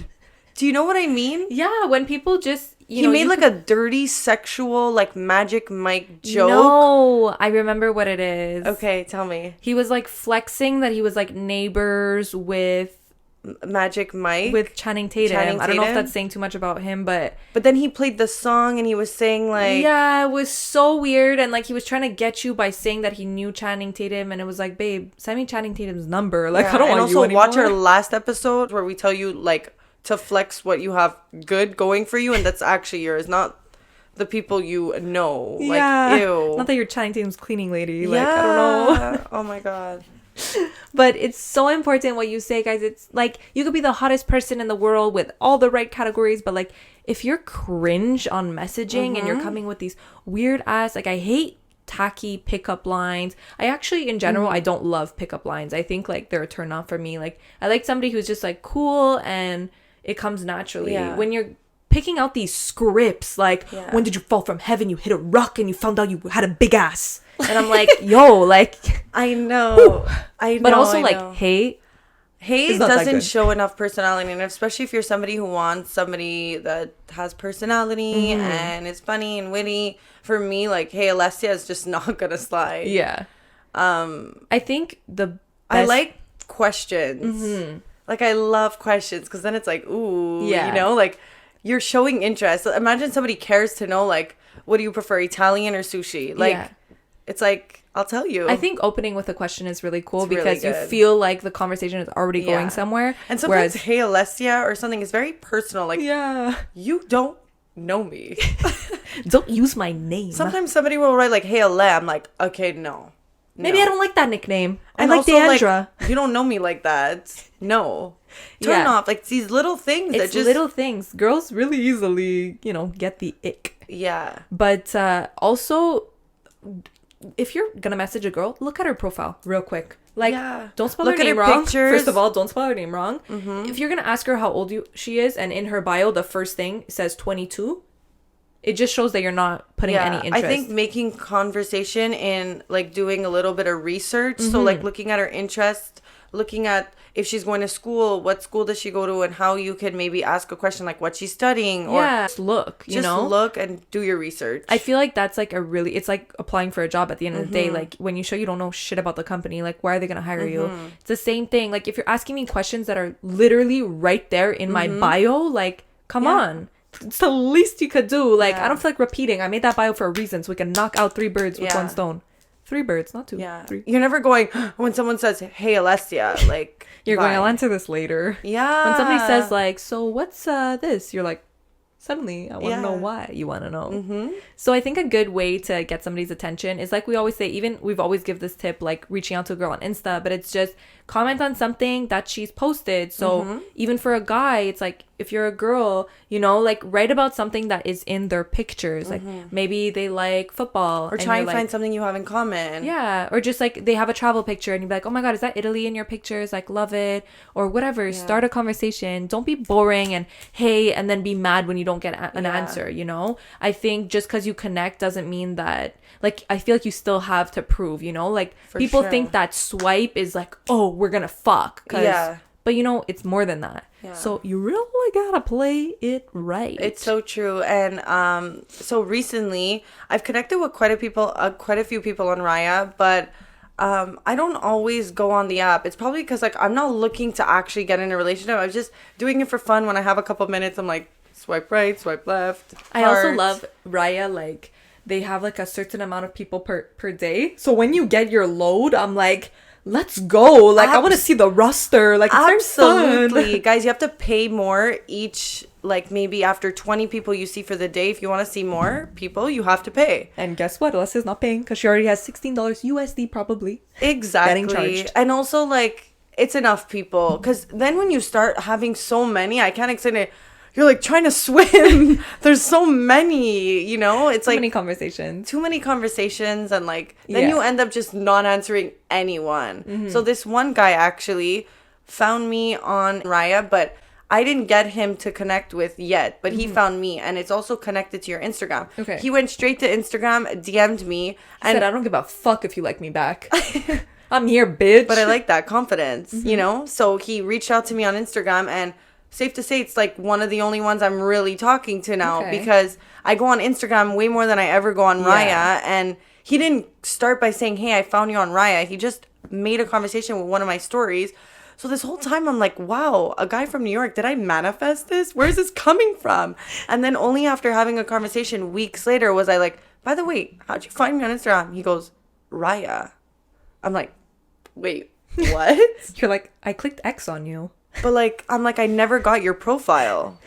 Do you know what I mean? Yeah, when people just, he made like a dirty sexual like Magic Mike joke. No, I remember what it is. Okay, tell me. He was like flexing that he was like neighbors with Magic Mike, with Channing Tatum. I don't know if that's saying too much about him, but then he played the song and he was saying like, yeah, it was so weird, and like he was trying to get you by saying that he knew Channing Tatum, and it was like, babe, send me Channing Tatum's number. Like, I don't want you anymore. And also watch our last episode where we tell you like to flex what you have good going for you, and that's actually yours, not the people you know. Yeah. Like, ew. Not that you're Channing Tatum's cleaning lady. Like, I don't know. Oh my God. But it's so important what you say, guys. It's like, you could be the hottest person in the world with all the right categories, but like, if you're cringe on messaging and you're coming with these weird ass, like, I hate tacky pickup lines. I actually, in general, I don't love pickup lines. I think like they're a turn off for me. Like, I like somebody who's just like cool and it comes naturally. When you're picking out these scripts, like, when did you fall from heaven? You hit a rock and you found out you had a big ass. And I'm like, yo, like, I know. But also, like, hate doesn't show enough personality, and especially if you're somebody who wants somebody that has personality and is funny and witty. For me, like, hey, Alessia is just not gonna slide. Yeah. I think I like questions. Like, I love questions, because then it's like, ooh, you know, like, you're showing interest. Imagine somebody cares to know, like, what do you prefer, Italian or sushi? Like, it's like, I'll tell you. I think opening with a question is really cool, because you feel like the conversation is already going somewhere. And sometimes, hey, Alessia or something is very personal. Like, you don't know me. Don't use my name. Sometimes somebody will write like, hey, Ale. I'm like, okay, no. Maybe I don't like that nickname. And I like Deandra. Like, you don't know me like that. No. Turn off. Like, these little things that just... little things. Girls really easily, you know, get the ick. Yeah. But also, if you're going to message a girl, look at her profile real quick. Like, don't spell her name wrong. Pictures. First of all, don't spell her name wrong. If you're going to ask her how old she is, and in her bio, the first thing says 22, it just shows that you're not putting any interest. I think making conversation and like doing a little bit of research. So like looking at her interest, looking at if she's going to school, what school does she go to, and how you can maybe ask a question like what she's studying, or just look, you know, look and do your research. I feel like that's like it's like applying for a job at the end of the day. Like when you show you don't know shit about the company, like why are they gonna hire you? It's the same thing. Like if you're asking me questions that are literally right there in my bio, like come on. It's the least you could do. Like I don't feel like repeating. I made that bio for a reason, so we can knock out 3 birds with one stone. 3 birds, not 2. Yeah. 3. You're never going when someone says, "Hey, Alessia," like You're going, I'll answer this later. Yeah. When somebody says like, so what's this? You're like, suddenly I want to know why you want to know. So I think a good way to get somebody's attention is like we always say, even we've always give this tip, like reaching out to a girl on Insta, but it's just comment on something that she's posted. So even for a guy, it's like if you're a girl, you know, like write about something that is in their pictures. Like maybe they like football, or try and find something you have in common. Yeah, or just like they have a travel picture and you're like, oh my god, is that Italy in your pictures? Like love it, or whatever. Start a conversation. Don't be boring and hey, and then be mad when you don't get an answer. You know, I think just because you connect doesn't mean that. Like I feel like you still have to prove. You know, like people think that swipe is like, oh, we're gonna fuck. But you know, it's more than that. So you really gotta play it right. It's so true. And so recently I've connected with quite a few people on Raia, but I don't always go on the app. It's probably because like I'm not looking to actually get in a relationship. I'm just doing it for fun. When I have a couple minutes, I'm like swipe right, swipe left. I also love Raia, like they have like a certain amount of people per day. So when you get your load, I'm like, let's go. Like I want to see the roster. Like it's absolutely. Guys, you have to pay more each, like maybe after 20 people you see for the day. If you want to see more people, you have to pay. And guess what? Alessia's not paying because she already has $16 USD probably. Exactly. Getting charged. And also like it's enough people, because then when you start having so many, I can't explain it. You're like trying to swim. There's so many, you know, it's like too many conversations. And like, then you end up just not answering anyone. So this one guy actually found me on Raia, but I didn't get him to connect with yet, but he found me, and it's also connected to your Instagram. Okay. He went straight to Instagram, DM'd me. And said, I don't give a fuck if you like me back. I'm here, bitch. But I like that confidence, you know? So he reached out to me on Instagram, and safe to say it's like one of the only ones I'm really talking to now, because I go on Instagram way more than I ever go on Raia. And he didn't start by saying, hey, I found you on Raia. He just made a conversation with one of my stories. So this whole time I'm like, wow, a guy from New York, did I manifest this? Where is this coming from? And then only after having a conversation weeks later was I like, by the way, how'd you find me on Instagram? He goes, Raia. I'm like, wait, what? You're like, I clicked X on you. But like, I'm like, I never got your profile.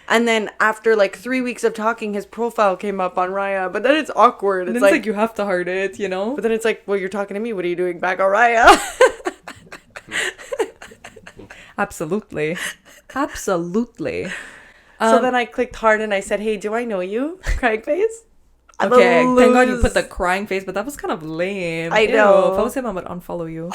And then after like 3 weeks of talking, his profile came up on Raia. But then it's awkward. It's like you have to heart it, you know? But then it's like, well, you're talking to me. What are you doing back on Raia? Absolutely. Absolutely. So then I clicked hard and I said, hey, do I know you? Crying face. Okay, thank God you put the crying face, but that was kind of lame. I know. If I was him, I would unfollow you.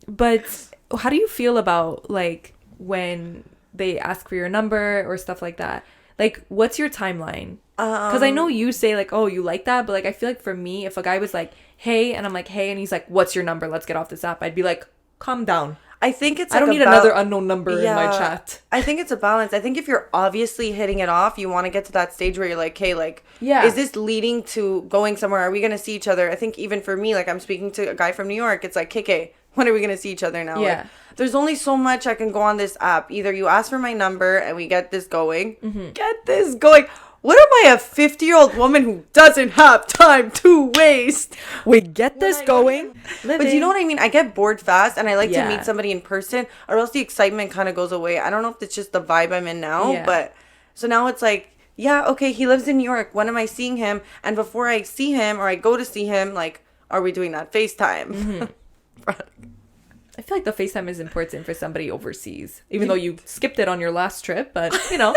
But how do you feel about like when they ask for your number or stuff like that? Like, what's your timeline? Because I know you say like, oh, you like that, but like I feel like for me, if a guy was like, hey, and I'm like, hey, and he's like, what's your number? Let's get off this app. I'd be like, calm down. I think it's I don't need another unknown number in my chat. I think it's a balance. I think if you're obviously hitting it off, you want to get to that stage where you're like, hey, like, is this leading to going somewhere? Are we going to see each other? I think even for me, like I'm speaking to a guy from New York. It's like, KK, when are we going to see each other now? Yeah. Like, there's only so much I can go on this app. Either you ask for my number and we get this going. Get this going. What am I, a 50-year-old woman who doesn't have time to waste? We get this going. But you know what I mean? I get bored fast, and I like to meet somebody in person, or else the excitement kind of goes away. I don't know if it's just the vibe I'm in now, but so now it's like, yeah, okay, he lives in New York. When am I seeing him? And before I see him or I go to see him, like, are we doing that FaceTime? I feel like the FaceTime is important for somebody overseas, even though you skipped it on your last trip, but, you know.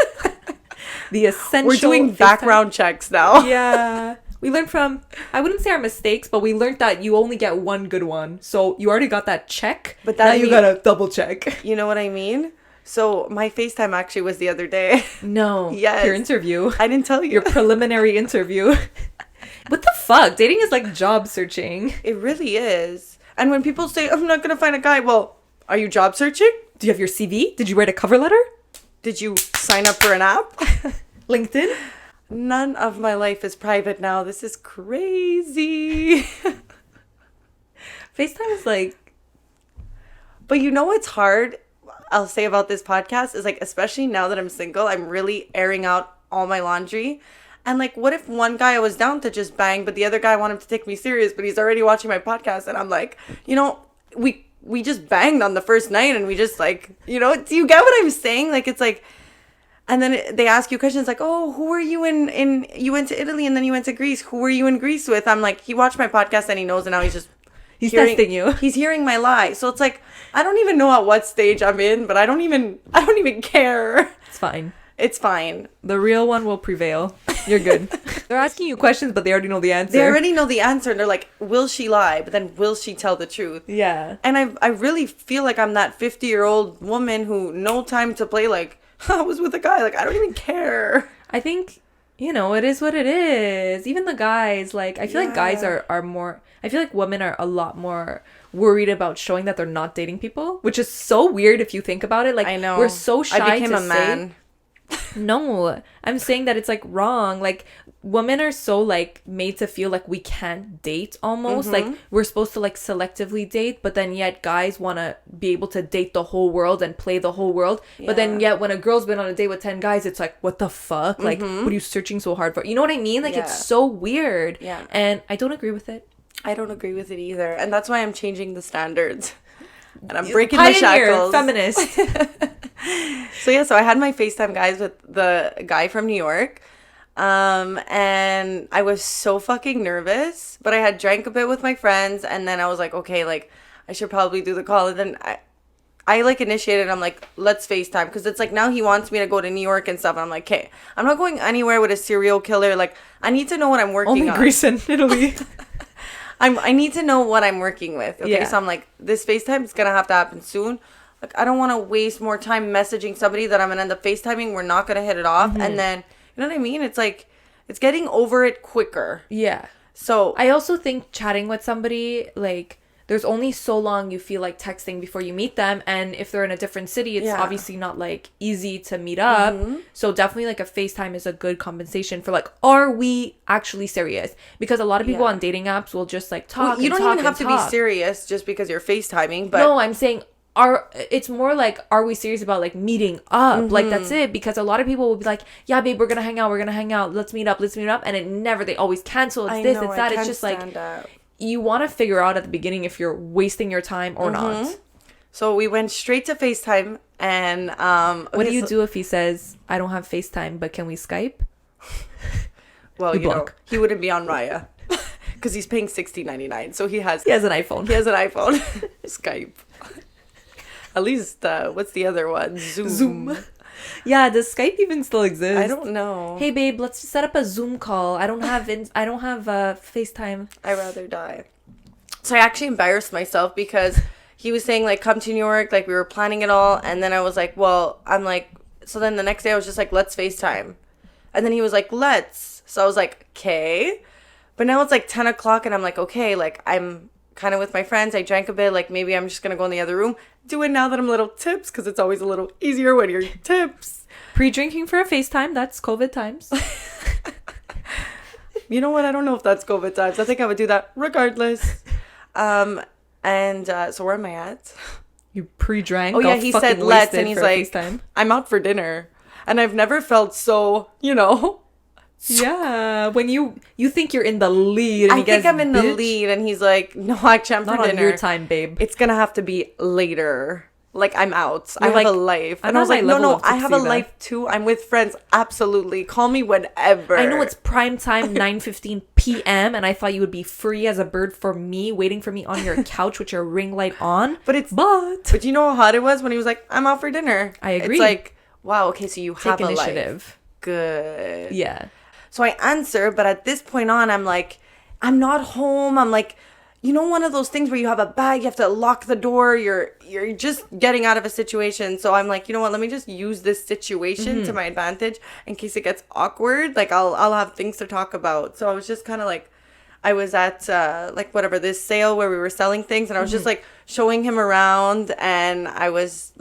The essential. We're doing background checks now. Yeah. We learned from, I wouldn't say our mistakes, but we learned that you only get one good one. So you already got that check, but now you gotta double check. You know what I mean? So my FaceTime actually was the other day. No. Yes. Your interview. I didn't tell you. Your preliminary interview. What the fuck? Dating is like job searching. It really is. And when people say, I'm not going to find a guy, well, are you job searching? Do you have your CV? Did you write a cover letter? Did you sign up for an app? LinkedIn? None of my life is private now. This is crazy. FaceTime is like... But you know what's hard, I'll say about this podcast, is like, especially now that I'm single, I'm really airing out all my laundry. And like, what if one guy I was down to just bang, but the other guy wanted to take me serious, but he's already watching my podcast, and I'm like, you know, we just banged on the first night, and we just like, you know, do you get what I'm saying? Like, it's like, and then they ask you questions like, oh, who were you in you went to Italy and then you went to Greece. Who were you in Greece with? I'm like, he watched my podcast and he knows, and now he's testing you. He's hearing my lie. So it's like, I don't even know at what stage I'm in, but I don't even care. It's fine. It's fine. The real one will prevail. You're good. They're asking you questions, but they already know the answer. They already know the answer, and they're like, will she lie? But then will she tell the truth? Yeah. And I really feel like I'm that 50-year-old woman who no time to play like, I was with a guy. Like, I don't even care. I think, you know, it is what it is. Even the guys, like, I feel like guys are more... I feel like women are a lot more worried about showing that they're not dating people, which is so weird if you think about it. Like, I know. we're so shy I became to a man. No, I'm saying that it's like wrong. Like, women are so like made to feel like we can't date almost. Like, we're supposed to like selectively date, but then yet guys want to be able to date the whole world and play the whole world. But then yet when a girl's been on a date with 10 guys, it's like, what the fuck? Like, what are you searching so hard for? You know what I mean? Like, it's so weird. Yeah. And I don't agree with it. I don't agree with it either. And that's why I'm changing the standards. And I'm breaking Pioneer, the shackles. Feminist. So I had my FaceTime guys with the guy from New York. And I was so fucking nervous, but I had drank a bit with my friends, and then I was like, okay, like, I should probably do the call. And then I like initiated, I'm like, let's FaceTime, because it's like, now he wants me to go to New York and stuff, and I'm like, okay, I'm not going anywhere with a serial killer. Like, I need to know what I'm working Only on. Greece and Italy. I need to know what I'm working with. Okay, Yeah. so I'm like, this FaceTime is gonna have to happen soon. Like, I don't want to waste more time messaging somebody that I'm gonna end up FaceTiming. We're not gonna hit it off, and then, you know what I mean? It's like, it's getting over it quicker. Yeah. So I also think chatting with somebody, like, there's only so long you feel like texting before you meet them. And if they're in a different city, it's obviously not, like, easy to meet up. So definitely, like, a FaceTime is a good compensation for, like, are we actually serious? Because a lot of people on dating apps will just, like, talk. Well, you and don't talk even have and to be talk. serious just because you're FaceTiming. But No, I'm saying... it's more like, are we serious about like meeting up? Like, that's it. Because a lot of people will be like, yeah, babe, we're gonna hang out, let's meet up, and they always cancel. It's this, it's that. It's just like, you want to figure out at the beginning if you're wasting your time or not. So we went straight to FaceTime, and What do you do if he says, I don't have FaceTime, but can we Skype? Well, You you know, block. he wouldn't be on Raia because he's paying $16.99, so he has He has an iPhone. He has an iPhone. Skype. At least, what's the other one? Zoom. Yeah, does Skype even still exist? I don't know. Hey babe, let's set up a Zoom call. I don't have FaceTime. I'd rather die. So I actually embarrassed myself because he was saying, like, come to New York, like, we were planning it all, and then I was like, well, I'm like, so then the next day I was just like, let's FaceTime. And then he was like, let's. So I was like, okay. But now it's like 10 o'clock, and I'm like, okay, like, I'm kind of with my friends. I drank a bit, like, maybe I'm just gonna go in the other room. Do it now that I'm a little tips, because it's always a little easier when you're tips. Pre-drinking for a FaceTime, that's COVID times. You know what? I don't know if that's COVID times. I think I would do that regardless. So where am I at? You pre-drank. Oh yeah, all he fucking said let's, wasted and he's for a like, FaceTime. I'm out for dinner. And I've never felt so, you know. Yeah, when you think you're in the lead, and I he think gets, I'm in the "Bitch, lead, and he's like, no, actually, I'm not for on dinner. your time, babe." It's gonna have to be later. Like, I'm out. I You're have like, a life. I'm And I was at like, my level no, of I have a tipsy, life too. I'm with friends. Absolutely. Call me whenever. I know it's prime time, 9:15 p.m., and I thought you would be free as a bird for me, waiting for me on your couch with your ring light on. But you know how hot it was when he was like, I'm out for dinner. I agree. It's like, wow, okay, so you have Take a life. initiative. Good. Yeah. So I answer, but at this point on, I'm like, I'm not home. I'm like, you know, one of those things where you have a bag, you have to lock the door, you're just getting out of a situation. So I'm like, you know what, let me just use this situation to my advantage in case it gets awkward. Like I'll have things to talk about. So I was just kind of like, I was at like whatever, this sale where we were selling things, and I was just like showing him around, and I was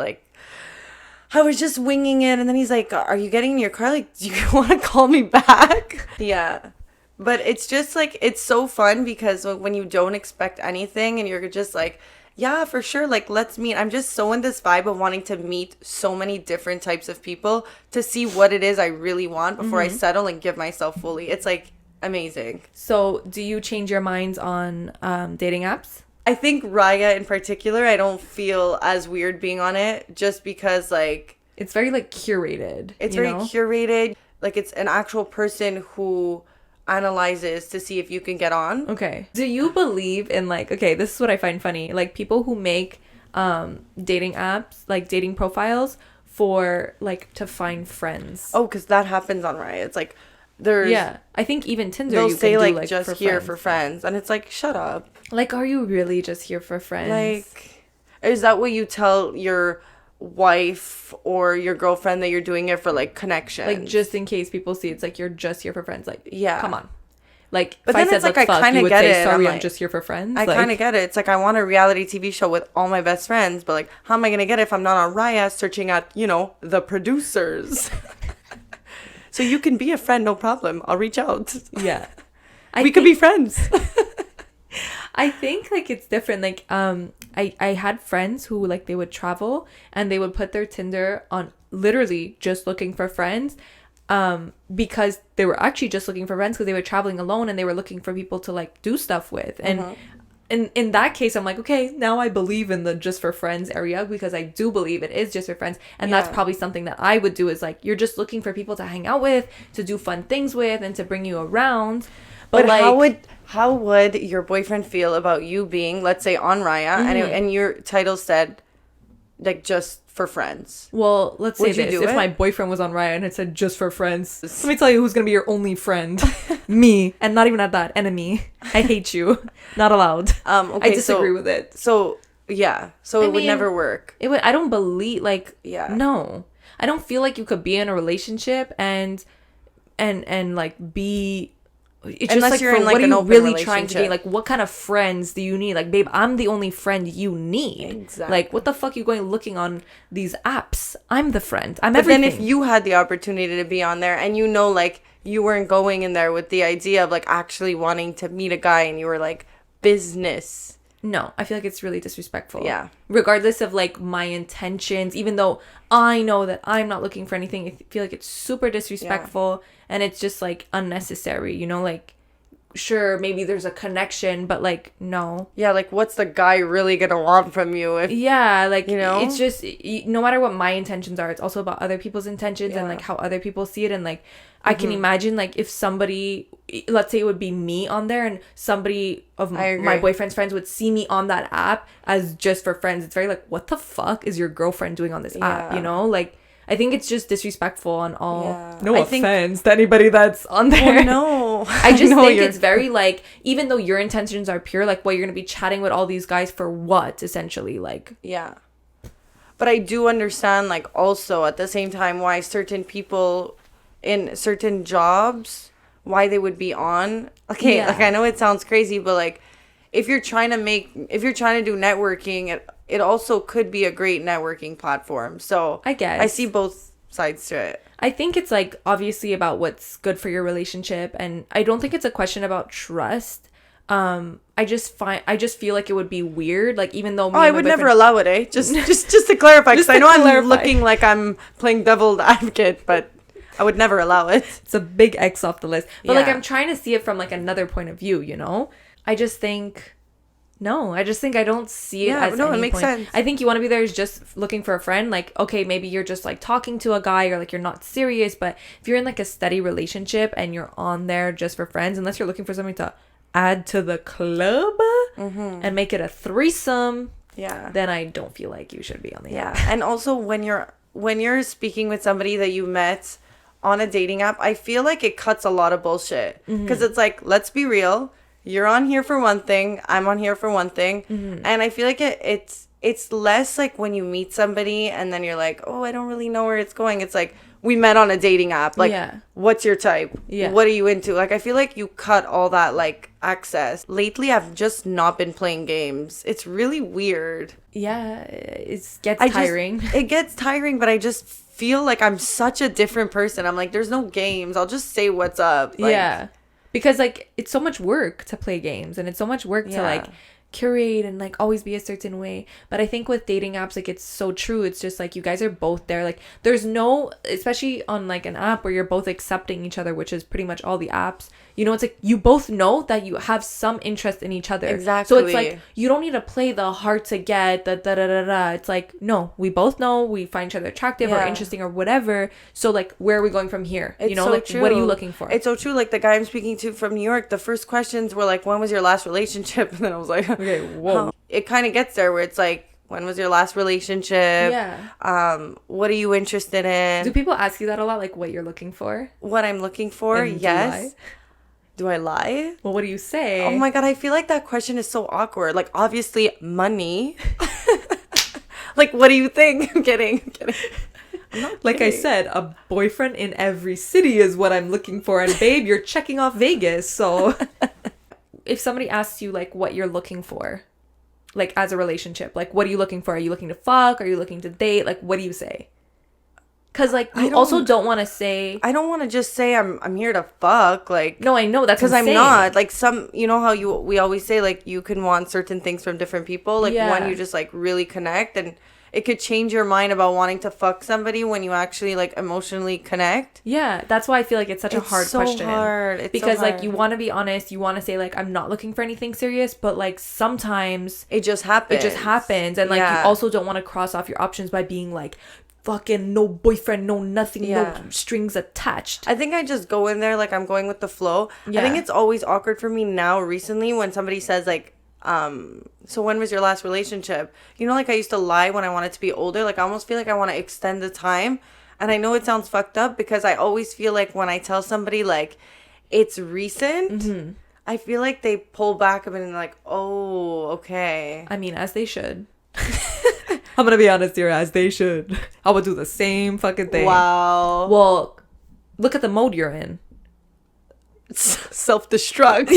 just winging it. And then he's like, are you getting in your car? Like, do you want to call me back? Yeah. But it's just like, it's so fun because when you don't expect anything and you're just like, yeah, for sure, like, let's meet. I'm just so in this vibe of wanting to meet so many different types of people to see what it is I really want before I settle and give myself fully. It's like amazing. So do you change your minds on dating apps? I think Raia in particular, I don't feel as weird being on it just because, like, It's very like curated. It's very curated. Like, it's an actual person who analyzes to see if you can get on. Okay. Do you believe in like, okay, this is what I find funny. Like people who make dating apps, like dating profiles for like to find friends. Oh, because that happens on Riot. It's like there's I think even Tinder they'll you say can like, do, like just for here friends. for friends, and it's like, shut up. Like, are you really just here for friends? Like, is that what you tell your wife or your girlfriend, that you're doing it for like connection? Like just in case people see it's like you're just here for friends. Like, yeah, come on. Like, but if then I said it's like, let's I fuck, kind you of would get say it. sorry, I'm like, just here for friends. I like, kind of get it. It's like, I want a reality TV show with all my best friends, but like, how am I gonna get it if I'm not on Raya searching at, you know, the producers? So you can be a friend, no problem. I'll reach out. Yeah. We could be friends. I think like it's different. Like I had friends who like they would travel and they would put their Tinder on literally just looking for friends, because they were actually just looking for friends because they were traveling alone and they were looking for people to like do stuff with. And in that case, I'm like, okay, now I believe in the just for friends area, because I do believe it is just for friends. And that's probably something that I would do, is like, you're just looking for people to hang out with, to do fun things with, and to bring you around. But like, how would your boyfriend feel about you being, let's say, on Raya, and your title said like just for friends? well, let's say Would you this. do If it? my boyfriend was on Riot and it said just for friends, let me tell you who's going to be your only friend. Me. And not even at that. Enemy. I hate you. Not allowed. Okay, I disagree with it. So yeah, so I it would mean, never work. It would. I don't believe, like, Yeah. no. I don't feel like you could be in a relationship and like be... It's just Unless like, you're for in, like, what are an you open really trying to relationship. gain? Like, what kind of friends do you need? Like, babe, I'm the only friend you need. Exactly. Like, what the fuck are you going looking on these apps? I'm the friend. I'm But everything. then if you had the opportunity to be on there, and you know, like, you weren't going in there with the idea of like actually wanting to meet a guy, and you were like, business. No, I feel like it's really disrespectful. Yeah. Regardless of like my intentions, even though I know that I'm not looking for anything, I feel like it's super disrespectful and it's just like unnecessary, you know, like sure, maybe there's a connection, but like, no. Yeah, like, what's the guy really gonna want from you? If Yeah, like, you know, it's just, no matter what my intentions are, it's also about other people's intentions and like how other people see it. And like, I can imagine like if somebody, let's say it would be me on there, and somebody of my boyfriend's friends would see me on that app as just for friends. It's very like, what the fuck is your girlfriend doing on this app? You know, like, I think it's just disrespectful on all. Yeah. No I offense to anybody that's on there. Oh, no. I just know think you're- it's very like, even though your intentions are pure, like, what, you're gonna be chatting with all these guys for what, essentially? Like, Yeah. But I do understand, like, also at the same time, why certain people in certain jobs, why they would be on. Okay, Yeah. like, I know it sounds crazy, but like, if you're trying to do networking, it also could be a great networking platform. So I guess I see both sides to it. I think it's like obviously about what's good for your relationship, and I don't think it's a question about trust. I just feel like it would be weird, like, even though I would never allow it, eh? Just to clarify, because I know I'm looking like I'm playing devil's advocate, but I would never allow it. It's a big X off the list. But like, Yeah. I'm trying to see it from like another point of view, you know? I just think I don't see it as no, any it makes point. sense. I think you want to be there is just looking for a friend. Like, okay, maybe you're just like talking to a guy, or like you're not serious, but if you're in like a steady relationship and you're on there just for friends, unless you're looking for something to add to the club and make it a threesome, then I don't feel like you should be on the app. And also when you're speaking with somebody that you met on a dating app, I feel like it cuts a lot of bullshit, because it's like, let's be real, you're on here for one thing, I'm on here for one thing. And I feel like it's less like when you meet somebody and then you're like, oh, I don't really know where it's going. It's like, we met on a dating app. Like, what's your type? Yeah. What are you into? Like, I feel like you cut all that, like, access. Lately, I've just not been playing games. It's really weird. Yeah, it gets tiring. It gets tiring, but I just feel like I'm such a different person. I'm like, there's no games. I'll just say what's up. Like, yeah. Because, like, it's so much work to play games. And it's so much work to, like, curate and like always be a certain way. But I think with dating apps, like, it's so true. It's just like you guys are both there. Like, there's no, especially on like an app where you're both accepting each other, which is pretty much all the apps, you know, it's like you both know that you have some interest in each other. Exactly. So it's like you don't need to play the hard to get, the da da da da. It's like, no, we both know we find each other attractive or interesting or whatever. So like, where are we going from here? It's you know, so like, true. what are you looking for? It's so true. Like, the guy I'm speaking to from New York, the first questions were like, when was your last relationship? And then I was like, okay, whoa. It kind of gets there where it's like, when was your last relationship? Yeah. What are you interested in? Do people ask you that a lot? Like, what you're looking for? What I'm looking for? And yes. Do I lie? Well, what do you say? Oh my God, I feel like that question is so awkward. Like, obviously, money. Like, what do you think? I'm kidding. I'm not like I kidding. said, a boyfriend in every city is what I'm looking for. And babe, you're checking off Vegas. So if somebody asks you like what you're looking for, like as a relationship, like what are you looking for? Are you looking to fuck? Are you looking to date? Like, what do you say? Because like you also don't want to say, I don't want to just say I'm here to fuck. Like, no, I know that's because I'm insane. not. Like, some, you know how we always say like you can want certain things from different people. Like, when you just like really connect, and it could change your mind about wanting to fuck somebody when you actually like emotionally connect. Yeah, that's why I feel like it's such a hard question. It's because so like hard. you want to be honest, you want to say like I'm not looking for anything serious, but like sometimes it just happens. And like you also don't want to cross off your options by being like fucking no boyfriend, no nothing, no strings attached. I think I just go in there like I'm going with the flow. Yeah. I think it's always awkward for me now recently when somebody says like, so when was your last relationship? You know, like I used to lie when I wanted to be older. Like, I almost feel like I want to extend the time. And I know it sounds fucked up because I always feel like when I tell somebody like it's recent, I feel like they pull back a bit and they're like, oh, okay. I mean, as they should. I'm gonna be honest here, as they should. I would do the same fucking thing. Wow. Well, look at the mode you're in. Self-destruct.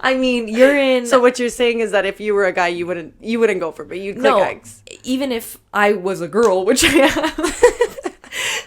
I mean, you're in. So what you're saying is that if you were a guy, you wouldn't go for it, but you'd click X. Even if I was a girl, which I am.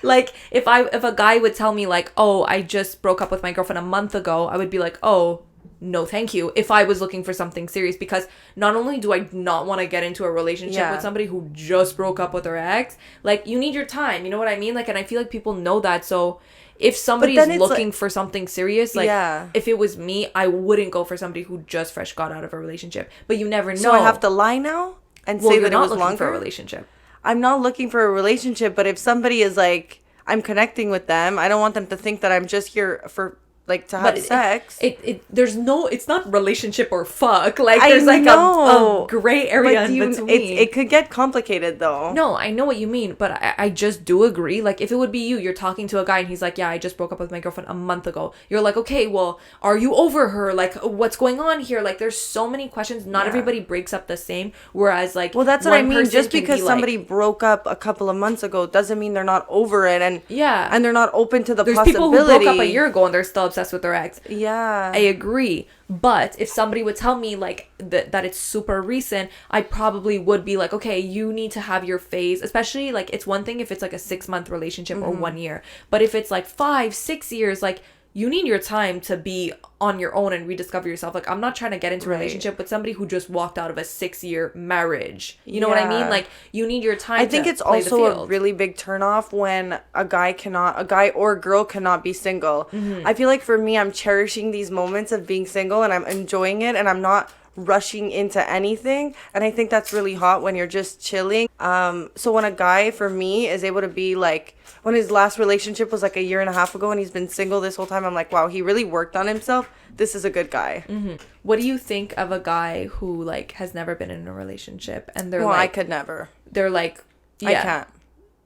Like, if a guy would tell me like, oh, I just broke up with my girlfriend a month ago, I would be like, oh, no thank you, if I was looking for something serious. Because not only do I not want to get into a relationship with somebody who just broke up with their ex, like, you need your time, you know what I mean? Like, and I feel like people know that. So if somebody's looking for something serious, like, if it was me, I wouldn't go for somebody who just fresh got out of a relationship. But you never know. So I have to lie now and say that it was longer? For a relationship. I'm not looking for a relationship, but if somebody is like, I'm connecting with them, I don't want them to think that I'm just here for like to have sex. There's no, it's not relationship or fuck. Like, there's like a gray area in between. It could get complicated though. No, I know what you mean, but I just do agree. Like, if it would be you're talking to a guy and he's like, yeah, I just broke up with my girlfriend a month ago. You're like, okay, well, are you over her? Like, what's going on here? Like, there's so many questions. Not everybody breaks up the same. Whereas, like, well, that's what I mean. Just because somebody broke up a couple of months ago doesn't mean they're not over it, and and they're not open to the possibility. There's people who broke up a year ago and they're still obsessed with their ex. Yeah, I agree. But if somebody would tell me like that it's super recent, I probably would be like, okay, you need to have your phase. Especially like, it's one thing if it's like a 6-month relationship or 1 year, but if it's like 5-6 years, like, you need your time to be on your own and rediscover yourself. Like, I'm not trying to get into a relationship with somebody who just walked out of a 6-year marriage. You know what I mean? Like, you need your time. I think it's also a really big turnoff when a guy or girl cannot be single. I feel like for me, I'm cherishing these moments of being single and I'm enjoying it and I'm not rushing into anything, and I think that's really hot when you're just chilling. So when a guy, for me, is able to be like, when his last relationship was like a year and a half ago and he's been single this whole time, I'm like, wow, he really worked on himself. This is a good guy. What do you think of a guy who like has never been in a relationship and they're I could never. They're like, I can't.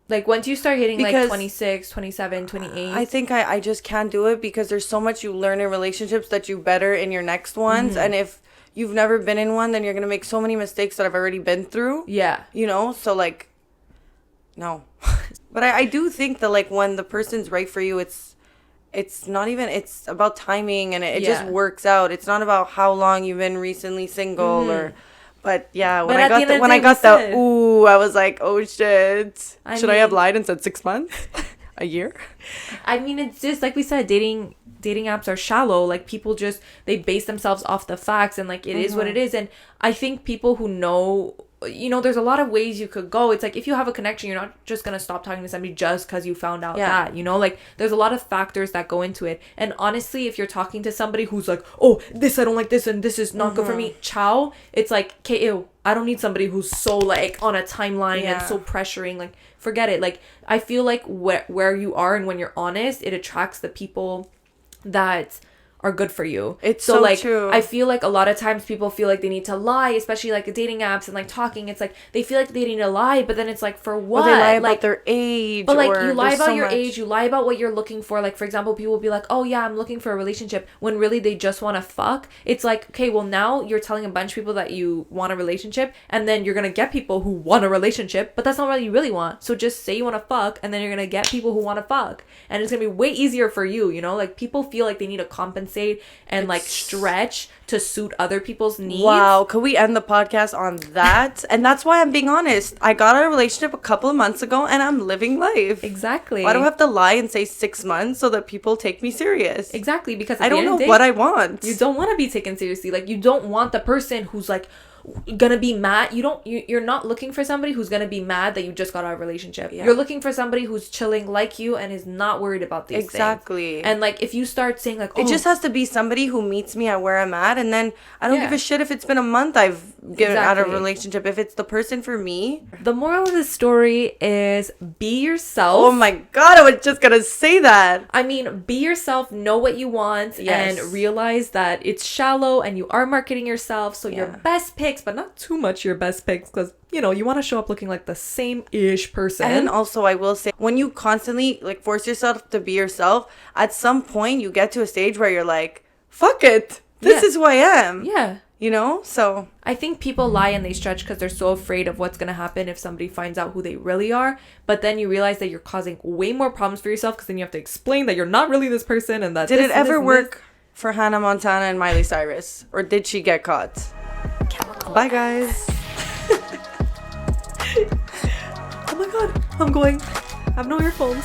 Like, once you start hitting, like, Because 26, 27, 28. I think I just can't do it because there's so much you learn in relationships that you better in your next ones. And if you've never been in one, then you're going to make so many mistakes that I've already been through. Yeah. You know? So, like, no. But I do think that, like, when the person's right for you, it's not even, it's about timing, and it just works out. It's not about how long you've been recently single or... But yeah, when I got the ooh, I was like, oh shit. Should I have lied and said 6 months? A year? I mean, it's just like we said, dating apps are shallow. Like, people just, they base themselves off the facts, and like, it is what it is. And I think people who know, you know, there's a lot of ways you could go. It's like, if you have a connection, you're not just gonna stop talking to somebody just because you found out that, you know, like, there's a lot of factors that go into it. And honestly, if you're talking to somebody who's like, oh, this, I don't like this, and this is not good for me, ciao, it's like, okay, ew, I don't need somebody who's so, like, on a timeline and so pressuring. Like, forget it. Like, I feel like where you are, and when you're honest, it attracts the people that are good for you. It's so like, true. I feel like a lot of times people feel like they need to lie, especially like dating apps and like talking. It's like they feel like they need to lie, but then it's like, for what? Well, they lie like, about their age. But like, or you lie about so your much. age, you lie about what you're looking for. Like, for example, people will be like, oh yeah, I'm looking for a relationship, when really they just want to fuck. It's like, okay, well, now you're telling a bunch of people that you want a relationship, and then you're gonna get people who want a relationship, but that's not what you really want. So just say you want to fuck, and then you're gonna get people who want to fuck, and it's gonna be way easier for you, you know? Like, people feel like they need to compensate and like stretch to suit other people's needs. Wow, could we end the podcast on that? And that's why I'm being honest. I got out of a relationship a couple of months ago, and I'm living life. Exactly. Why do I have to lie and say 6 months so that people take me serious? Exactly, because I don't know what I want. You don't want to be taken seriously. Like, you don't want the person who's like gonna be mad. You're not looking for somebody who's gonna be mad that you just got out of a relationship. You're looking for somebody who's chilling like you and is not worried about these things. And like, if you start saying like, oh, it just has to be somebody who meets me at where I'm at, and then I don't give a shit if it's been a month I've gotten out of a relationship. If it's the person for me. The moral of the story is, be yourself. Oh my god, I was just gonna say that. I mean, be yourself, know what you want, and realize that it's shallow, and you are marketing yourself. So your best picks, but not too much your best picks, because, you know, you want to show up looking like the same-ish person. And also, I will say, when you constantly like force yourself to be yourself, at some point you get to a stage where you're like, fuck it, this is who I am. Yeah. You know? So I think people lie and they stretch because they're so afraid of what's going to happen if somebody finds out who they really are. But then you realize that you're causing way more problems for yourself, because then you have to explain that you're not really this person, and that did it ever work for Hannah Montana and Miley Cyrus? Or did she get caught? Bye, guys. Oh my god, I'm going. I have no earphones.